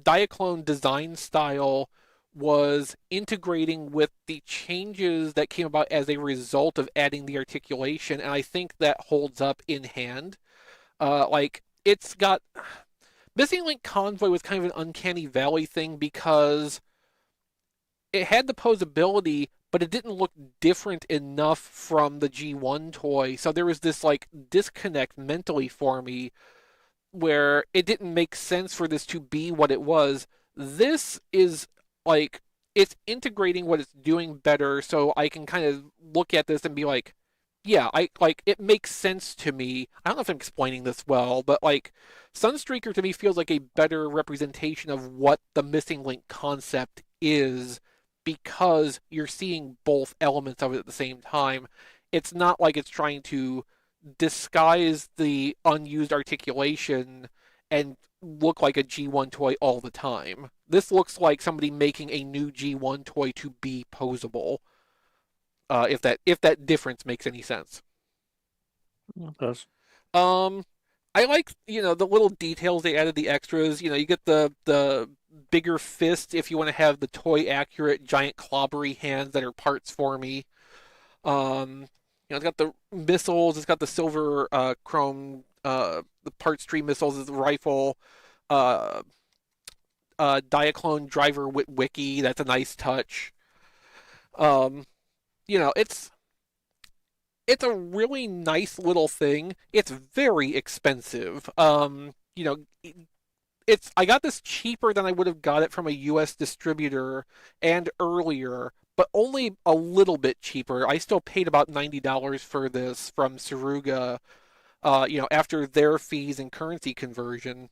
Diaclone design style was integrating with the changes that came about as a result of adding the articulation, and I think that holds up in hand. Like it's got Missing Link Convoy was kind of an uncanny valley thing because it had the posability, but it didn't look different enough from the G1 toy. So there was this like disconnect mentally for me where it didn't make sense for this to be what it was. This is like it's integrating what it's doing better, so I can kind of look at this and be like, yeah, I like it makes sense to me. I don't know if I'm explaining this well, but like Sunstreaker to me feels like a better representation of what the Missing Link concept is because you're seeing both elements of it at the same time. It's not like it's trying to disguise the unused articulation and look like a G1 toy all the time. This looks like somebody making a new G1 toy to be posable. If that difference makes any sense. It does. I like, the little details they added, the extras. You get the bigger fist if you want to have the toy accurate giant clobbery hands that are parts for me. It's got the missiles, it's got the silver chrome the parts tree missiles is the rifle. Diaclone driver wiki, that's a nice touch. It's a really nice little thing. It's very expensive. I got this cheaper than I would have got it from a US distributor and earlier, but only a little bit cheaper. I still paid about $90 for this from Suruga, after their fees and currency conversion.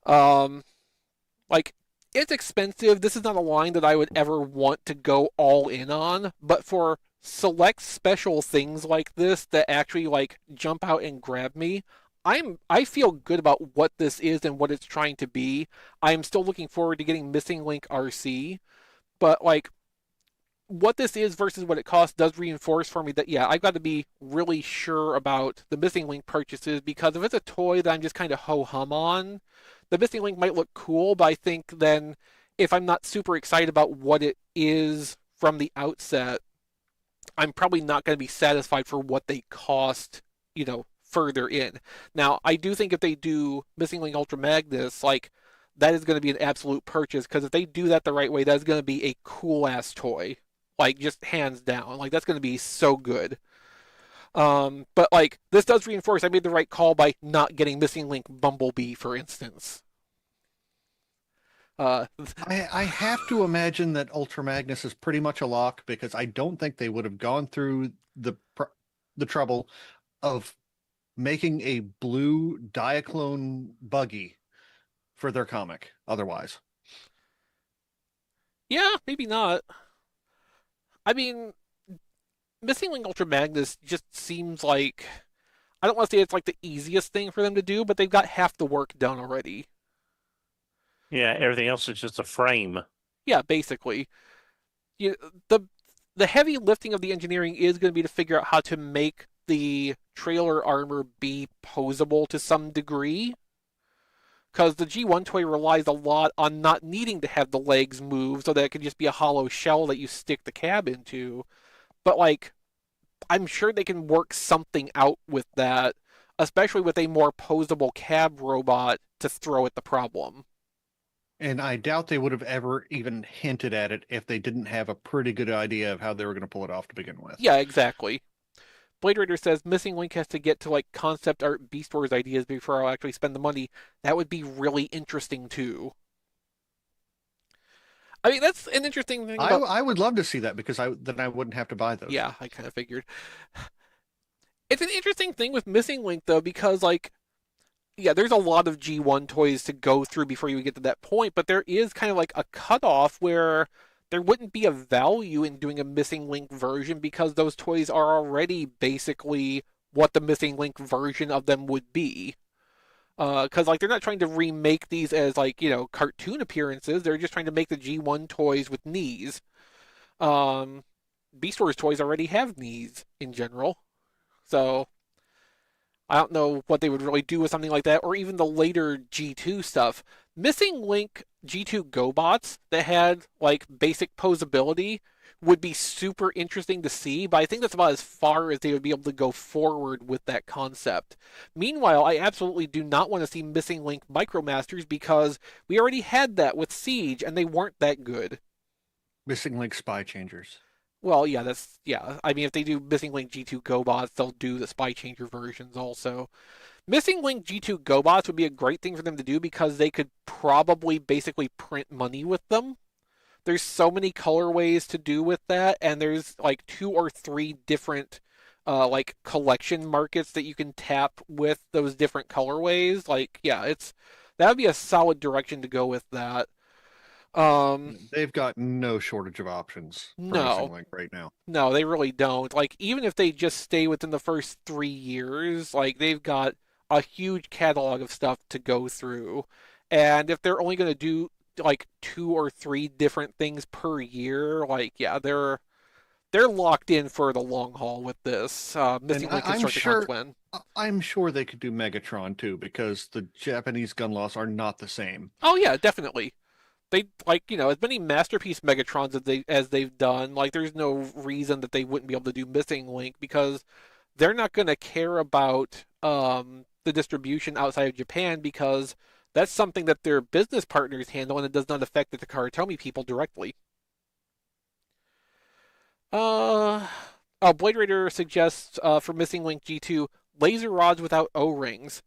Like, it's expensive. This is not a line that I would ever want to go all in on, but for select special things like this that actually like jump out and grab me, I feel good about what this is and what it's trying to be. I'm still looking forward to getting Missing Link RC, but like what this is versus what it costs does reinforce for me that yeah, I've got to be really sure about the Missing Link purchases, because if it's a toy that I'm just kind of ho-hum on, the Missing Link might look cool, but I think then if I'm not super excited about what it is from the outset, I'm probably not going to be satisfied for what they cost, further in. Now, I do think if they do Missing Link Ultra Magnus, like, that is going to be an absolute purchase, because if they do that the right way, that's going to be a cool-ass toy. Like, just hands down. Like, that's going to be so good. But, like, this does reinforce I made the right call by not getting Missing Link Bumblebee, for instance. I have to imagine that Ultra Magnus is pretty much a lock, because I don't think they would have gone through the trouble of making a blue Diaclone buggy for their comic otherwise. Yeah, maybe not. I mean, Missing Link Ultra Magnus just seems like, I don't want to say it's like the easiest thing for them to do, but they've got half the work done already. Yeah, everything else is just a frame. Yeah, basically. The heavy lifting of the engineering is going to be to figure out how to make the trailer armor be posable to some degree. Because the G1 toy relies a lot on not needing to have the legs move, so that it can just be a hollow shell that you stick the cab into. But, like, I'm sure they can work something out with that, especially with a more posable cab robot to throw at the problem. And I doubt they would have ever even hinted at it if they didn't have a pretty good idea of how they were going to pull it off to begin with. Yeah, exactly. Blade Raider says Missing Link has to get to like concept art Beast Wars ideas before I'll actually spend the money. That would be really interesting too. I mean, that's an interesting thing about... I would love to see that, because then I wouldn't have to buy those. Yeah, I kind of figured. It's an interesting thing with Missing Link though, because like, yeah, there's a lot of G1 toys to go through before you get to that point, but there is kind of like a cutoff where there wouldn't be a value in doing a Missing Link version, because those toys are already basically what the Missing Link version of them would be. Because like they're not trying to remake these as like cartoon appearances. They're just trying to make the G1 toys with knees. Beast Wars toys already have knees in general, so I don't know what they would really do with something like that, or even the later G2 stuff. Missing Link G2 GoBots that had like basic posability would be super interesting to see, but I think that's about as far as they would be able to go forward with that concept. Meanwhile, I absolutely do not want to see Missing Link Micromasters because we already had that with Siege and they weren't that good. Missing Link Spy Changers. Well, yeah. I mean, if they do Missing Link G2 GoBots, they'll do the Spy Changer versions also. Missing Link G2 GoBots would be a great thing for them to do because they could probably basically print money with them. There's so many colorways to do with that, and there's like 2 or 3 different like collection markets that you can tap with those different colorways. Like, yeah, that would be a solid direction to go with that. They've got no shortage of options for No. Missing Link right now. No, they really don't. Like, even if they just stay within the first 3 years, like, they've got a huge catalog of stuff to go through. And if they're only going to do, like, 2 or 3 different things per year, like, yeah, they're locked in for the long haul with this. Missing Link Constructicon Twin. I'm sure they could do Megatron, too, because the Japanese gun laws are not the same. Oh, yeah, definitely. They as many masterpiece Megatrons as they've done. Like, there's no reason that they wouldn't be able to do Missing Link because they're not going to care about the distribution outside of Japan because that's something that their business partners handle and it does not affect the Takara people directly. Blade Raider suggests for Missing Link G2 laser rods without O-rings,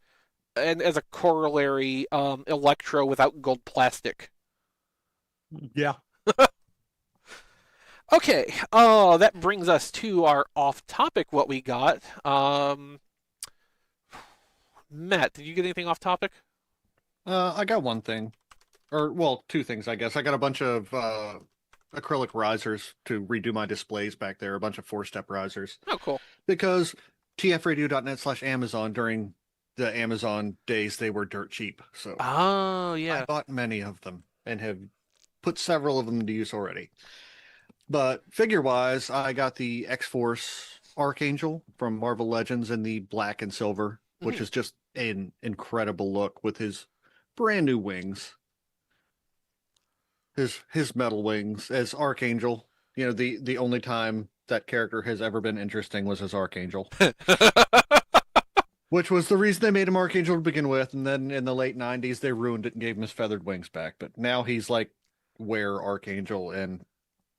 and as a corollary, Electro without gold plastic. Yeah. Okay, that brings us to our off-topic, what we got. Matt, did you get anything off-topic? I got one thing. Or, well, 2 things, I guess. I got a bunch of acrylic risers to redo my displays back there, a bunch of 4-step risers. Oh, cool. Because tfradio.net/Amazon, during the Amazon days, they were dirt cheap. So Oh, yeah. I bought many of them and have put several of them to use already. But figure-wise, I got the X-Force Archangel from Marvel Legends in the black and silver, which is just an incredible look with his brand new wings. His metal wings as Archangel. You know, the only time that character has ever been interesting was as Archangel. Which was the reason they made him Archangel to begin with, and then in the late 90s they ruined it and gave him his feathered wings back. But now he's like Wear Archangel and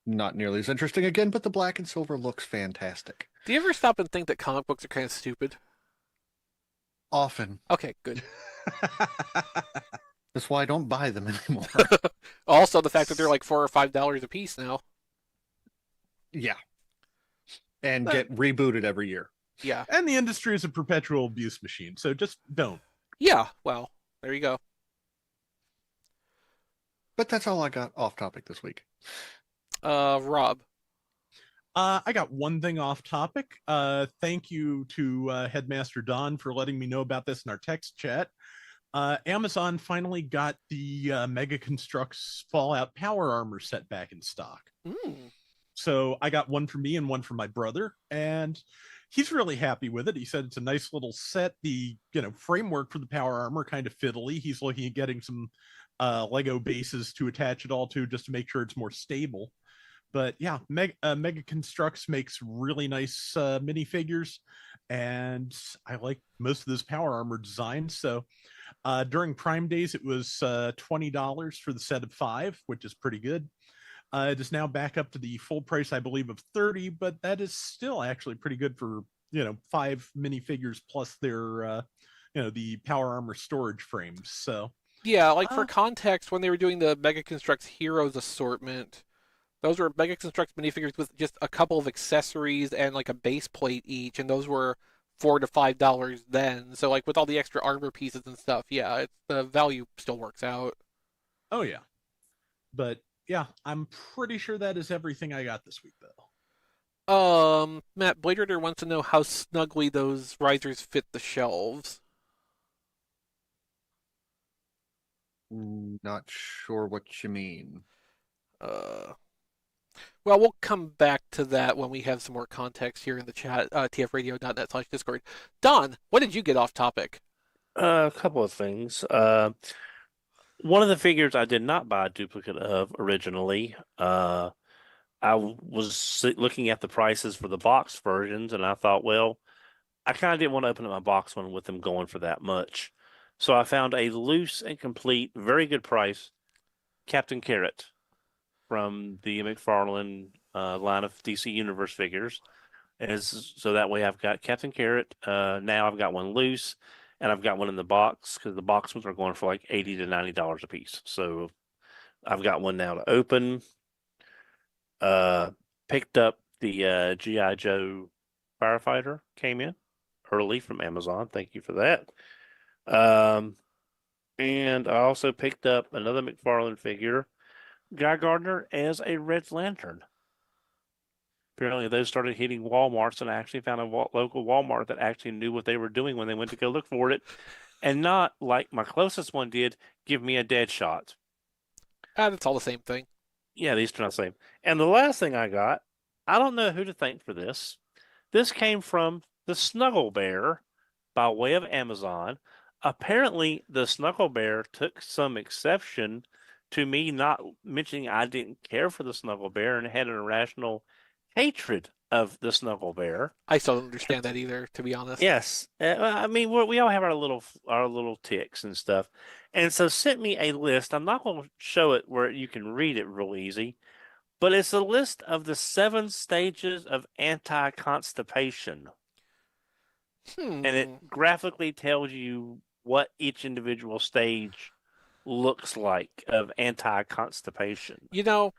not nearly as interesting again, but the black and silver looks fantastic. Do you ever stop and think that comic books are kind of stupid? Often. Okay, good. That's why I don't buy them anymore. Also, the fact that they're like $4 or $5 a piece now. Yeah. And get rebooted every year. Yeah. And the industry is a perpetual abuse machine, so just don't. Yeah, well, there you go. But that's all I got off topic this week. Rob. I got one thing off topic. Thank you to Headmaster Don for letting me know about this in our text chat. Amazon finally got the Mega Constructs Fallout Power Armor set back in stock. So I got one for me and one for my brother, and he's really happy with it. He said it's a nice little set. The framework for the Power Armor kind of fiddly. He's looking at getting some Lego bases to attach it all to just to make sure it's more stable. But yeah, Mega Constructs makes really nice minifigures, and I like most of this Power Armor design. So during Prime Days, it was $20 for the set of 5, which is pretty good. It is now back up to the full price, I believe, of $30, but that is still actually pretty good for 5 minifigures plus their the Power Armor storage frames. So yeah, like for context, when they were doing the Mega Constructs Heroes assortment, those were Mega Constructs minifigures with just a couple of accessories and like a base plate each, and those were $4 to $5 then. So like with all the extra armor pieces and stuff, yeah, the value still works out. Oh yeah, but yeah, I'm pretty sure that is everything I got this week though. Matt, Blade Runner wants to know how snugly those risers fit the shelves. Not sure what you mean. Well, we'll come back to that when we have some more context here in the chat, tfradio.net/Discord. Don, what did you get off topic? A couple of things. One of the figures I did not buy a duplicate of originally. I was looking at the prices for the box versions, and I thought, well, I kind of didn't want to open up my box one with them going for that much. So I found a loose and complete, very good price, Captain Carrot from the McFarlane line of DC Universe figures. So that way I've got Captain Carrot. Now I've got one loose, and I've got one in the box because the box ones are going for like $80 to $90 a piece. So I've got one now to open. Picked up the G.I. Joe Firefighter, came in early from Amazon. Thank you for that. And I also picked up another McFarlane figure, Guy Gardner, as a Red Lantern. Apparently those started hitting Walmarts, and I actually found a local Walmart that actually knew what they were doing when they went to go look for it, and not like my closest one did, give me a dead shot. That's all the same thing. Yeah, these are not the same. And the last thing I got, I don't know who to thank for this. This came from the Snuggle Bear by way of Amazon. Apparently, the Snuggle Bear took some exception to me not mentioning I didn't care for the Snuggle Bear and had an irrational hatred of the Snuggle Bear. I still don't understand that either, to be honest. Yes. I mean, we all have our little ticks and stuff. And so sent me a list. I'm not going to show it where you can read it real easy, but it's a list of the 7 stages of anti-constipation. And it graphically tells you what each individual stage looks like of anti-constipation. You know,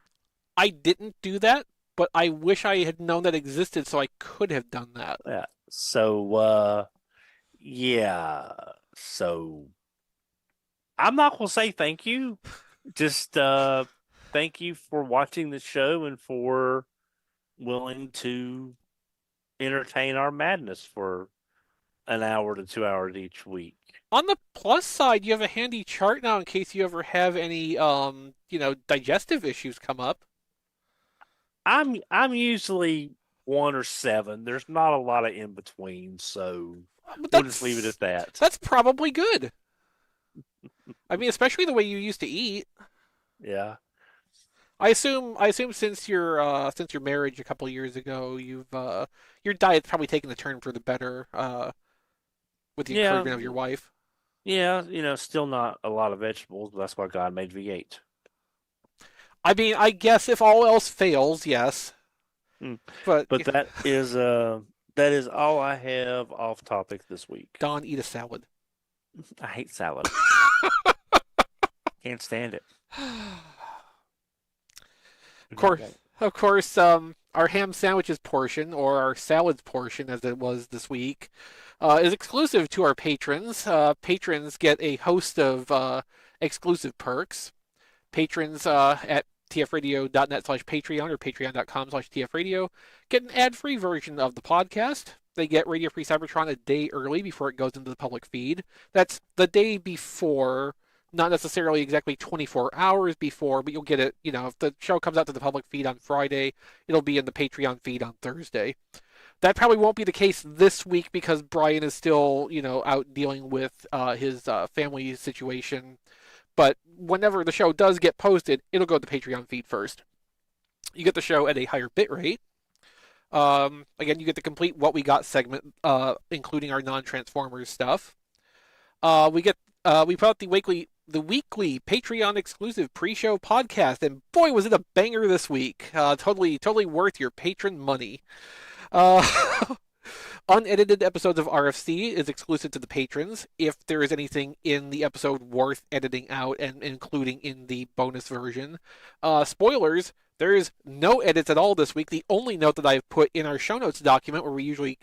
I didn't do that, but I wish I had known that existed so I could have done that. Yeah. So, yeah. So, I'm not going to say thank you. Just thank you for watching the show and for willing to entertain our madness for an hour to 2 hours each week. On the plus side, you have a handy chart now in case you ever have any, digestive issues come up. I'm usually 1 or 7. There's not a lot of in between, so we'll just leave it at that. That's probably good. I mean, especially the way you used to eat. Yeah. I assume since your marriage a couple years ago, your diet's probably taken a turn for the better with the encouragement of your wife. Yeah, still not a lot of vegetables, but that's why God made V8. I mean, I guess if all else fails, yes. But that is all I have off topic this week. Don, eat a salad. I hate salad. Can't stand it. Of course, our ham sandwiches portion, or our salads portion, as it was this week, is exclusive to our patrons. Patrons get a host of exclusive perks. Patrons at tfradio.net/Patreon or patreon.com/tfradio get an ad-free version of the podcast. They get Radio Free Cybertron a day early before it goes into the public feed. That's the day before, not necessarily exactly 24 hours before, but you'll get it, if the show comes out to the public feed on Friday, it'll be in the Patreon feed on Thursday. That probably won't be the case this week because Brian is still, out dealing with his family situation. But whenever the show does get posted, it'll go to the Patreon feed first. You get the show at a higher bit rate. Again, you get the complete What We Got segment, including our non-Transformers stuff. We put out the weekly Patreon exclusive pre-show podcast, and boy, was it a banger this week! Totally worth your patron money. Unedited episodes of RFC is exclusive to the patrons. If there is anything in the episode worth editing out and including in the bonus version. Spoilers, there is no edits at all this week. The only note that I've put in our show notes document, where we usually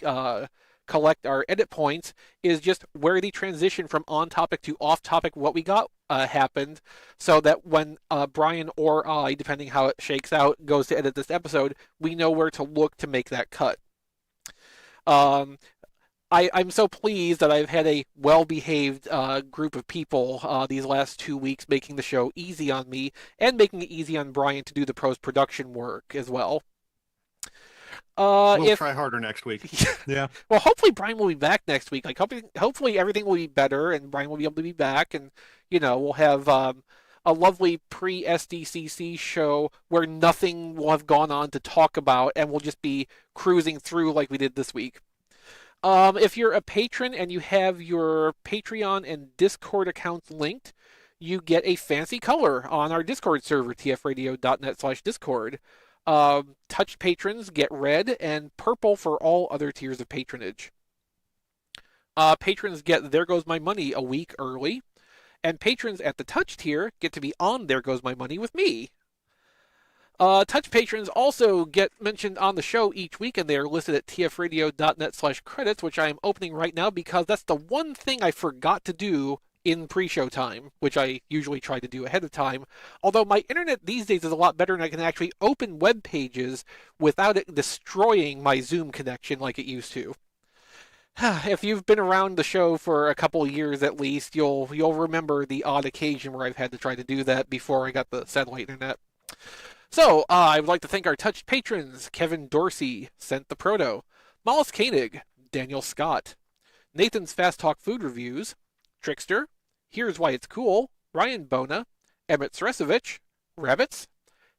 collect our edit points, is just where the transition from on-topic to off-topic What We Got happened, so that when Brian or I, depending how it shakes out, goes to edit this episode, we know where to look to make that cut. I'm so pleased that I've had a well-behaved group of people these last 2 weeks, making the show easy on me and making it easy on Brian to do the post-production work as well. We'll try harder next week. Yeah. Well, hopefully Brian will be back next week. Like, hopefully everything will be better, and Brian will be able to be back, and we'll have a lovely pre-SDCC show where nothing will have gone on to talk about, and we'll just be cruising through like we did this week. If you're a patron and you have your Patreon and Discord accounts linked, you get a fancy color on our Discord server, tfradio.net/discord. Touched patrons get red and purple for all other tiers of patronage. Patrons get There Goes My Money a week early, and patrons at the Touch tier get to be on There Goes My Money with me. Touch patrons also get mentioned on the show each week, and they are listed at tfradio.net/credits, which I am opening right now because that's the one thing I forgot to do in pre-show time, which I usually try to do ahead of time. Although my internet these days is a lot better, and I can actually open web pages without it destroying my Zoom connection like it used to. If you've been around the show for a couple of years at least, you'll remember the odd occasion where I've had to try to do that before I got the satellite internet. So, I would like to thank our touched patrons. Kevin Dorsey sent the proto, Mollis Koenig, Daniel Scott, Nathan's Fast Talk Food Reviews, Trickster, Here's Why It's Cool, Ryan Bona, Emmett Sresovich, Rabbits,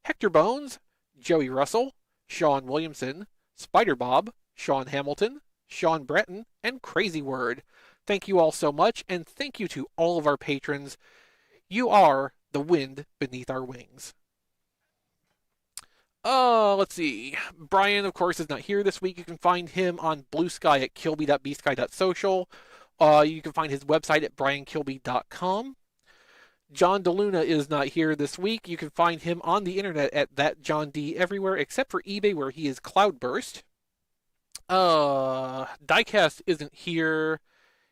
Hector Bones, Joey Russell, Sean Williamson, Spider Bob, Sean Hamilton, Sean Breton, and Crazy Word. Thank you all so much, and thank you to all of our patrons. You are the wind beneath our wings. Let's see. Brian, of course, is not here this week. You can find him on Blue Sky at kilby.bsky.social. You can find his website at briankilby.com. John DeLuna is not here this week. You can find him on the internet at ThatJohnD everywhere except for eBay, where he is Cloudburst. Diecast isn't here.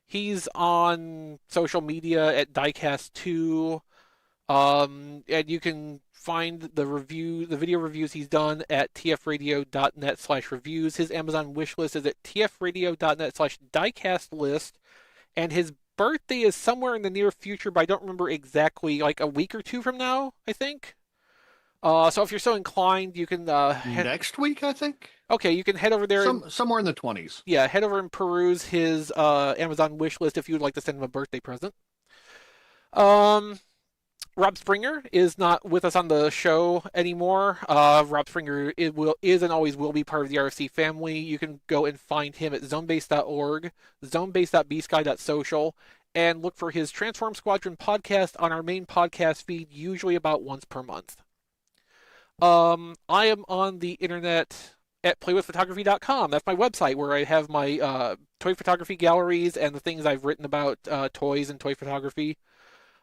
He's on social media at Diecast2. And you can find the video reviews he's done at tfradio.net/reviews. His Amazon wishlist is at tfradio.net/diecastlist. And his birthday is somewhere in the near future, but I don't remember exactly, like a week or two from now, I think. So if you're so inclined, you can next week, I think. Okay, you can head over there. Somewhere in the 20s. Yeah, head over and peruse his Amazon wish list if you would like to send him a birthday present. Rob Springer is not with us on the show anymore. Rob Springer is and always will be part of the RFC family. You can go and find him at zonebase.org, zonebase.bsky.social, and look for his Transform Squadron podcast on our main podcast feed, usually about once per month. I am on the internet at playwithphotography.com. That's my website where I have my toy photography galleries and the things I've written about toys and toy photography.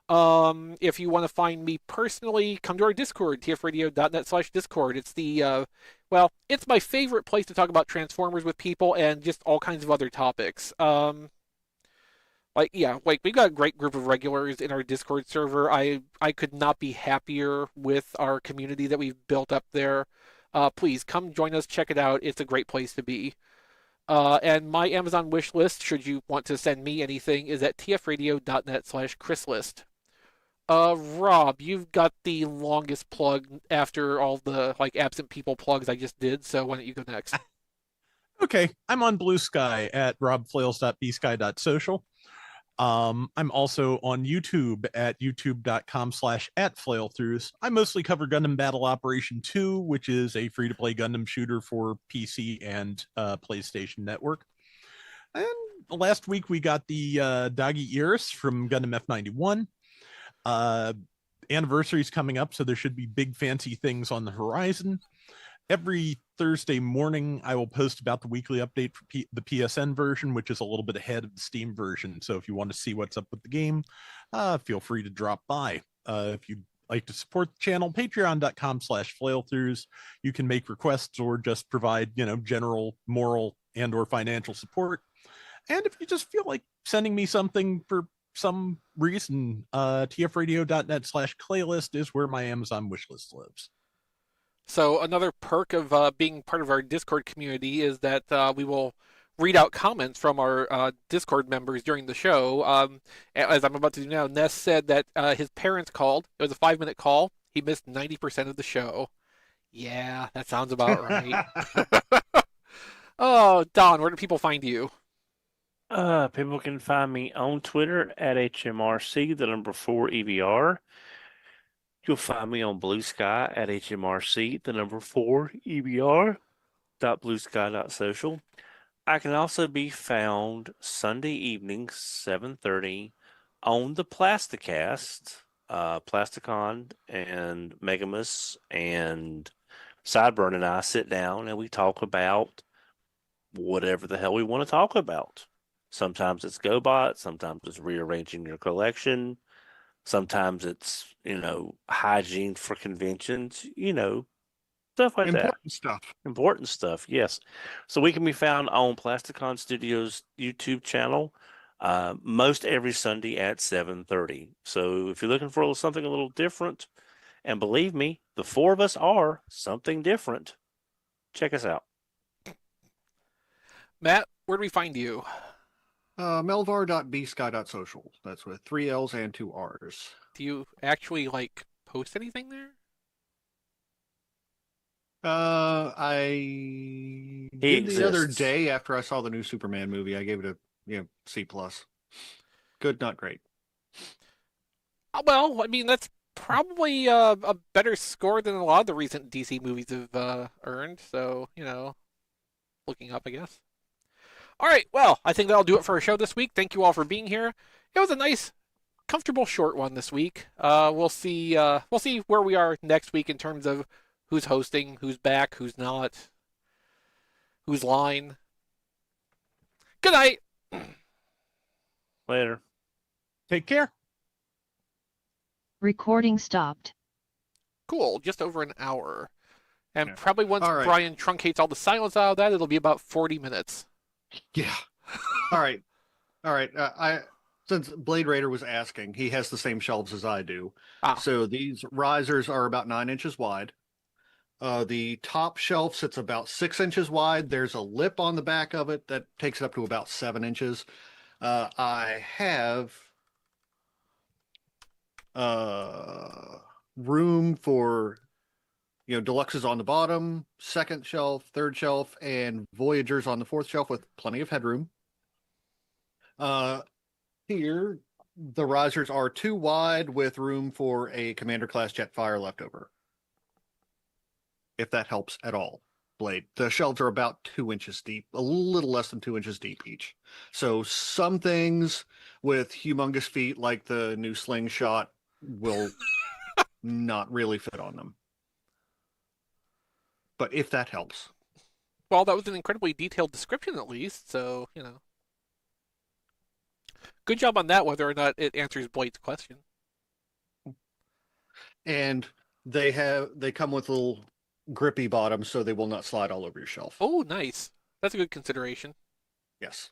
If you want to find me personally, come to our Discord, tfradio.net/discord. It's it's my favorite place to talk about Transformers with people and just all kinds of other topics. We've got a great group of regulars in our Discord server. I could not be happier with our community that we've built up there. Please come join us, check it out. It's a great place to be. And my Amazon wish list, should you want to send me anything, is at tfradio.net/chrislist. Rob, you've got the longest plug after all the absent people plugs I just did, so why don't you go next? Okay, I'm on Blue Sky at robflails.bsky.social. I'm also on YouTube at youtube.com/@flailthroughs. I mostly cover Gundam Battle Operation 2, which is a free-to-play Gundam shooter for PC and PlayStation Network. And last week we got the Doggy Ears from Gundam F91. Anniversary's coming up, so there should be big fancy things on the horizon. Every Thursday morning, I will post about the weekly update for the PSN version, which is a little bit ahead of the Steam version. So if you want to see what's up with the game, feel free to drop by. If you'd like to support the channel, patreon.com/flailthroughs. You can make requests or just provide, general moral and or financial support. And if you just feel like sending me something for some reason, tfradio.net/playlist is where my Amazon wishlist lives. So another perk of being part of our Discord community is that we will read out comments from our Discord members during the show. As I'm about to do now, Ness said that his parents called. It was a 5-minute call. He missed 90% of the show. Yeah, that sounds about right. Oh, Don, where do people find you? People can find me on Twitter at HMRC, the number 4 EVR. You'll find me on Blue Sky at HMRC, the number 4 EVR. .bluesky.social. I can also be found Sunday evening, 7:30, on the Plasticast. Plasticon and Megamus and Sideburn and I sit down and we talk about whatever the hell we want to talk about. Sometimes it's GoBot, sometimes it's rearranging your collection, sometimes it's, hygiene for conventions, stuff like that. Important stuff. Important stuff, yes. So we can be found on Plasticon Studios YouTube channel most every Sunday at 7:30. So if you're looking for something a little different, and believe me, the 4 of us are something different, check us out. Matt, where do we find you? Melvar.bsky.social. That's with 3 L's and 2 R's. Do you actually post anything there? I did the other day after I saw the new Superman movie. I gave it a C+. Good, not great. Well, I mean, that's probably a better score than a lot of the recent DC movies have earned. So, looking up, I guess. All right, well, I think that'll do it for our show this week. Thank you all for being here. It was a nice, comfortable, short one this week. We'll see where we are next week in terms of who's hosting, who's back, who's not, who's line. Good night. Later. Take care. Recording stopped. Cool, just over an hour. And Yeah. probably once All right. Brian truncates all the silence out of that, it'll be about 40 minutes. Yeah. All right. Since Blade Raider was asking, he has the same shelves as I do. So these risers are about 9 inches wide. The top shelf sits about 6 inches wide. There's a lip on the back of it that takes it up to about 7 inches. I have room for deluxes on the bottom, second shelf, third shelf, and Voyagers on the fourth shelf with plenty of headroom. Here, the risers are too wide with room for a Commander class Jetfire leftover. If that helps at all, Blade. The shelves are about 2 inches deep, a little less than 2 inches deep each. So some things with humongous feet, like the new slingshot, will not really fit on them. But if that helps. Well, that was an incredibly detailed description at least, so, Good job on that, whether or not it answers Blade's question. And they come with little grippy bottoms so they will not slide all over your shelf. Oh, nice. That's a good consideration. Yes.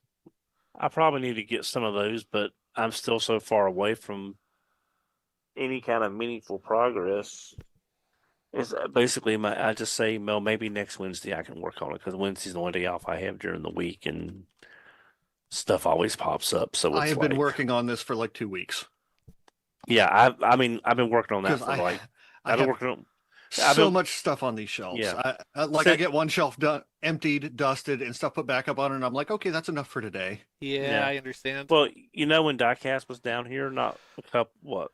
I probably need to get some of those, but I'm still so far away from any kind of meaningful progress. It's basically I just say, Mel, maybe next Wednesday I can work on it because Wednesday's the one day off I have during the week and stuff always pops up. So I have been working on this for like 2 weeks. Yeah, I've been working on that for I've been working on so much stuff on these shelves. Yeah. I get one shelf emptied, dusted, and stuff put back up on it, and I'm like, okay, that's enough for today. Yeah, I understand. Well, when Diecast was down here, not a couple,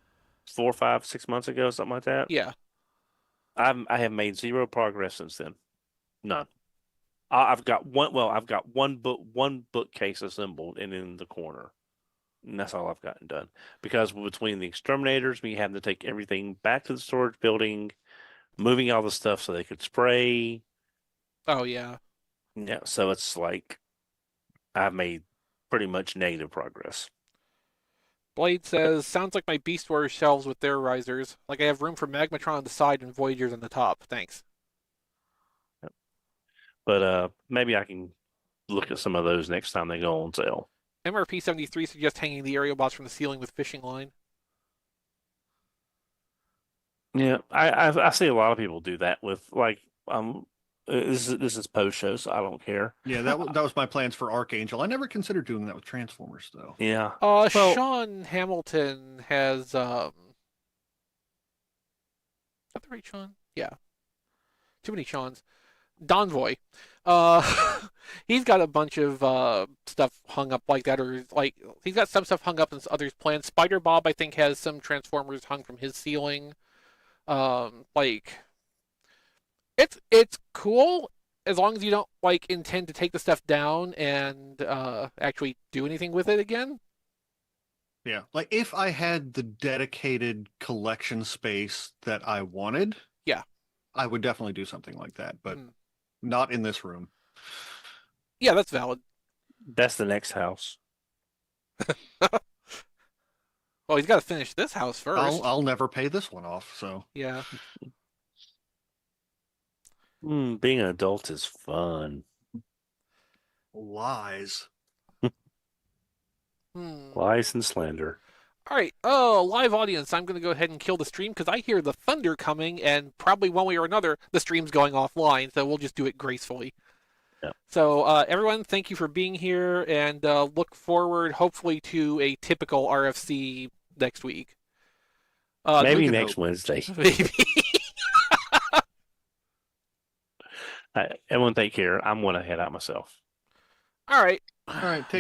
4, 5, 6 months ago, something like that. Yeah. I have made zero progress since then. None. I've got one bookcase assembled and in the corner. And that's all I've gotten done. Because between the exterminators, me having to take everything back to the storage building, moving all the stuff so they could spray. Oh, yeah. Yeah, so it's like I've made pretty much negative progress. Blade says, sounds like my Beast Wars shelves with their risers. Like I have room for Magmatron on the side and Voyagers on the top. Thanks. Yep. But maybe I can look at some of those next time they go on sale. MRP 73 suggests hanging the Aerialbots from the ceiling with fishing line. Yeah, I see a lot of people do that with this is post show, so I don't care. Yeah, that was my plans for Archangel. I never considered doing that with Transformers, though. Yeah. Sean Hamilton has is that the right Sean? Yeah. Too many Seans. Donvoy. He's got a bunch of stuff hung up like that, or like he's got some stuff hung up in others' plans. Spider Bob, I think, has some Transformers hung from his ceiling. Like it's cool as long as you don't like intend to take the stuff down and actually do anything with it again. Yeah, like if I had the dedicated collection space that I wanted, yeah, I would definitely do something like that, but not in this room. Yeah, that's valid. That's the next house. Well, he's got to finish this house first. I'll never pay this one off, so. Yeah. Being an adult is fun. Lies. Lies and slander. All right. Oh, live audience. I'm going to go ahead and kill the stream because I hear the thunder coming, and probably one way or another, the stream's going offline. So we'll just do it gracefully. Yep. So everyone, thank you for being here, and look forward, hopefully, to a typical RFC next week. Maybe next Wednesday. Maybe. Everyone take care. I'm going to head out myself. All right. All right. Take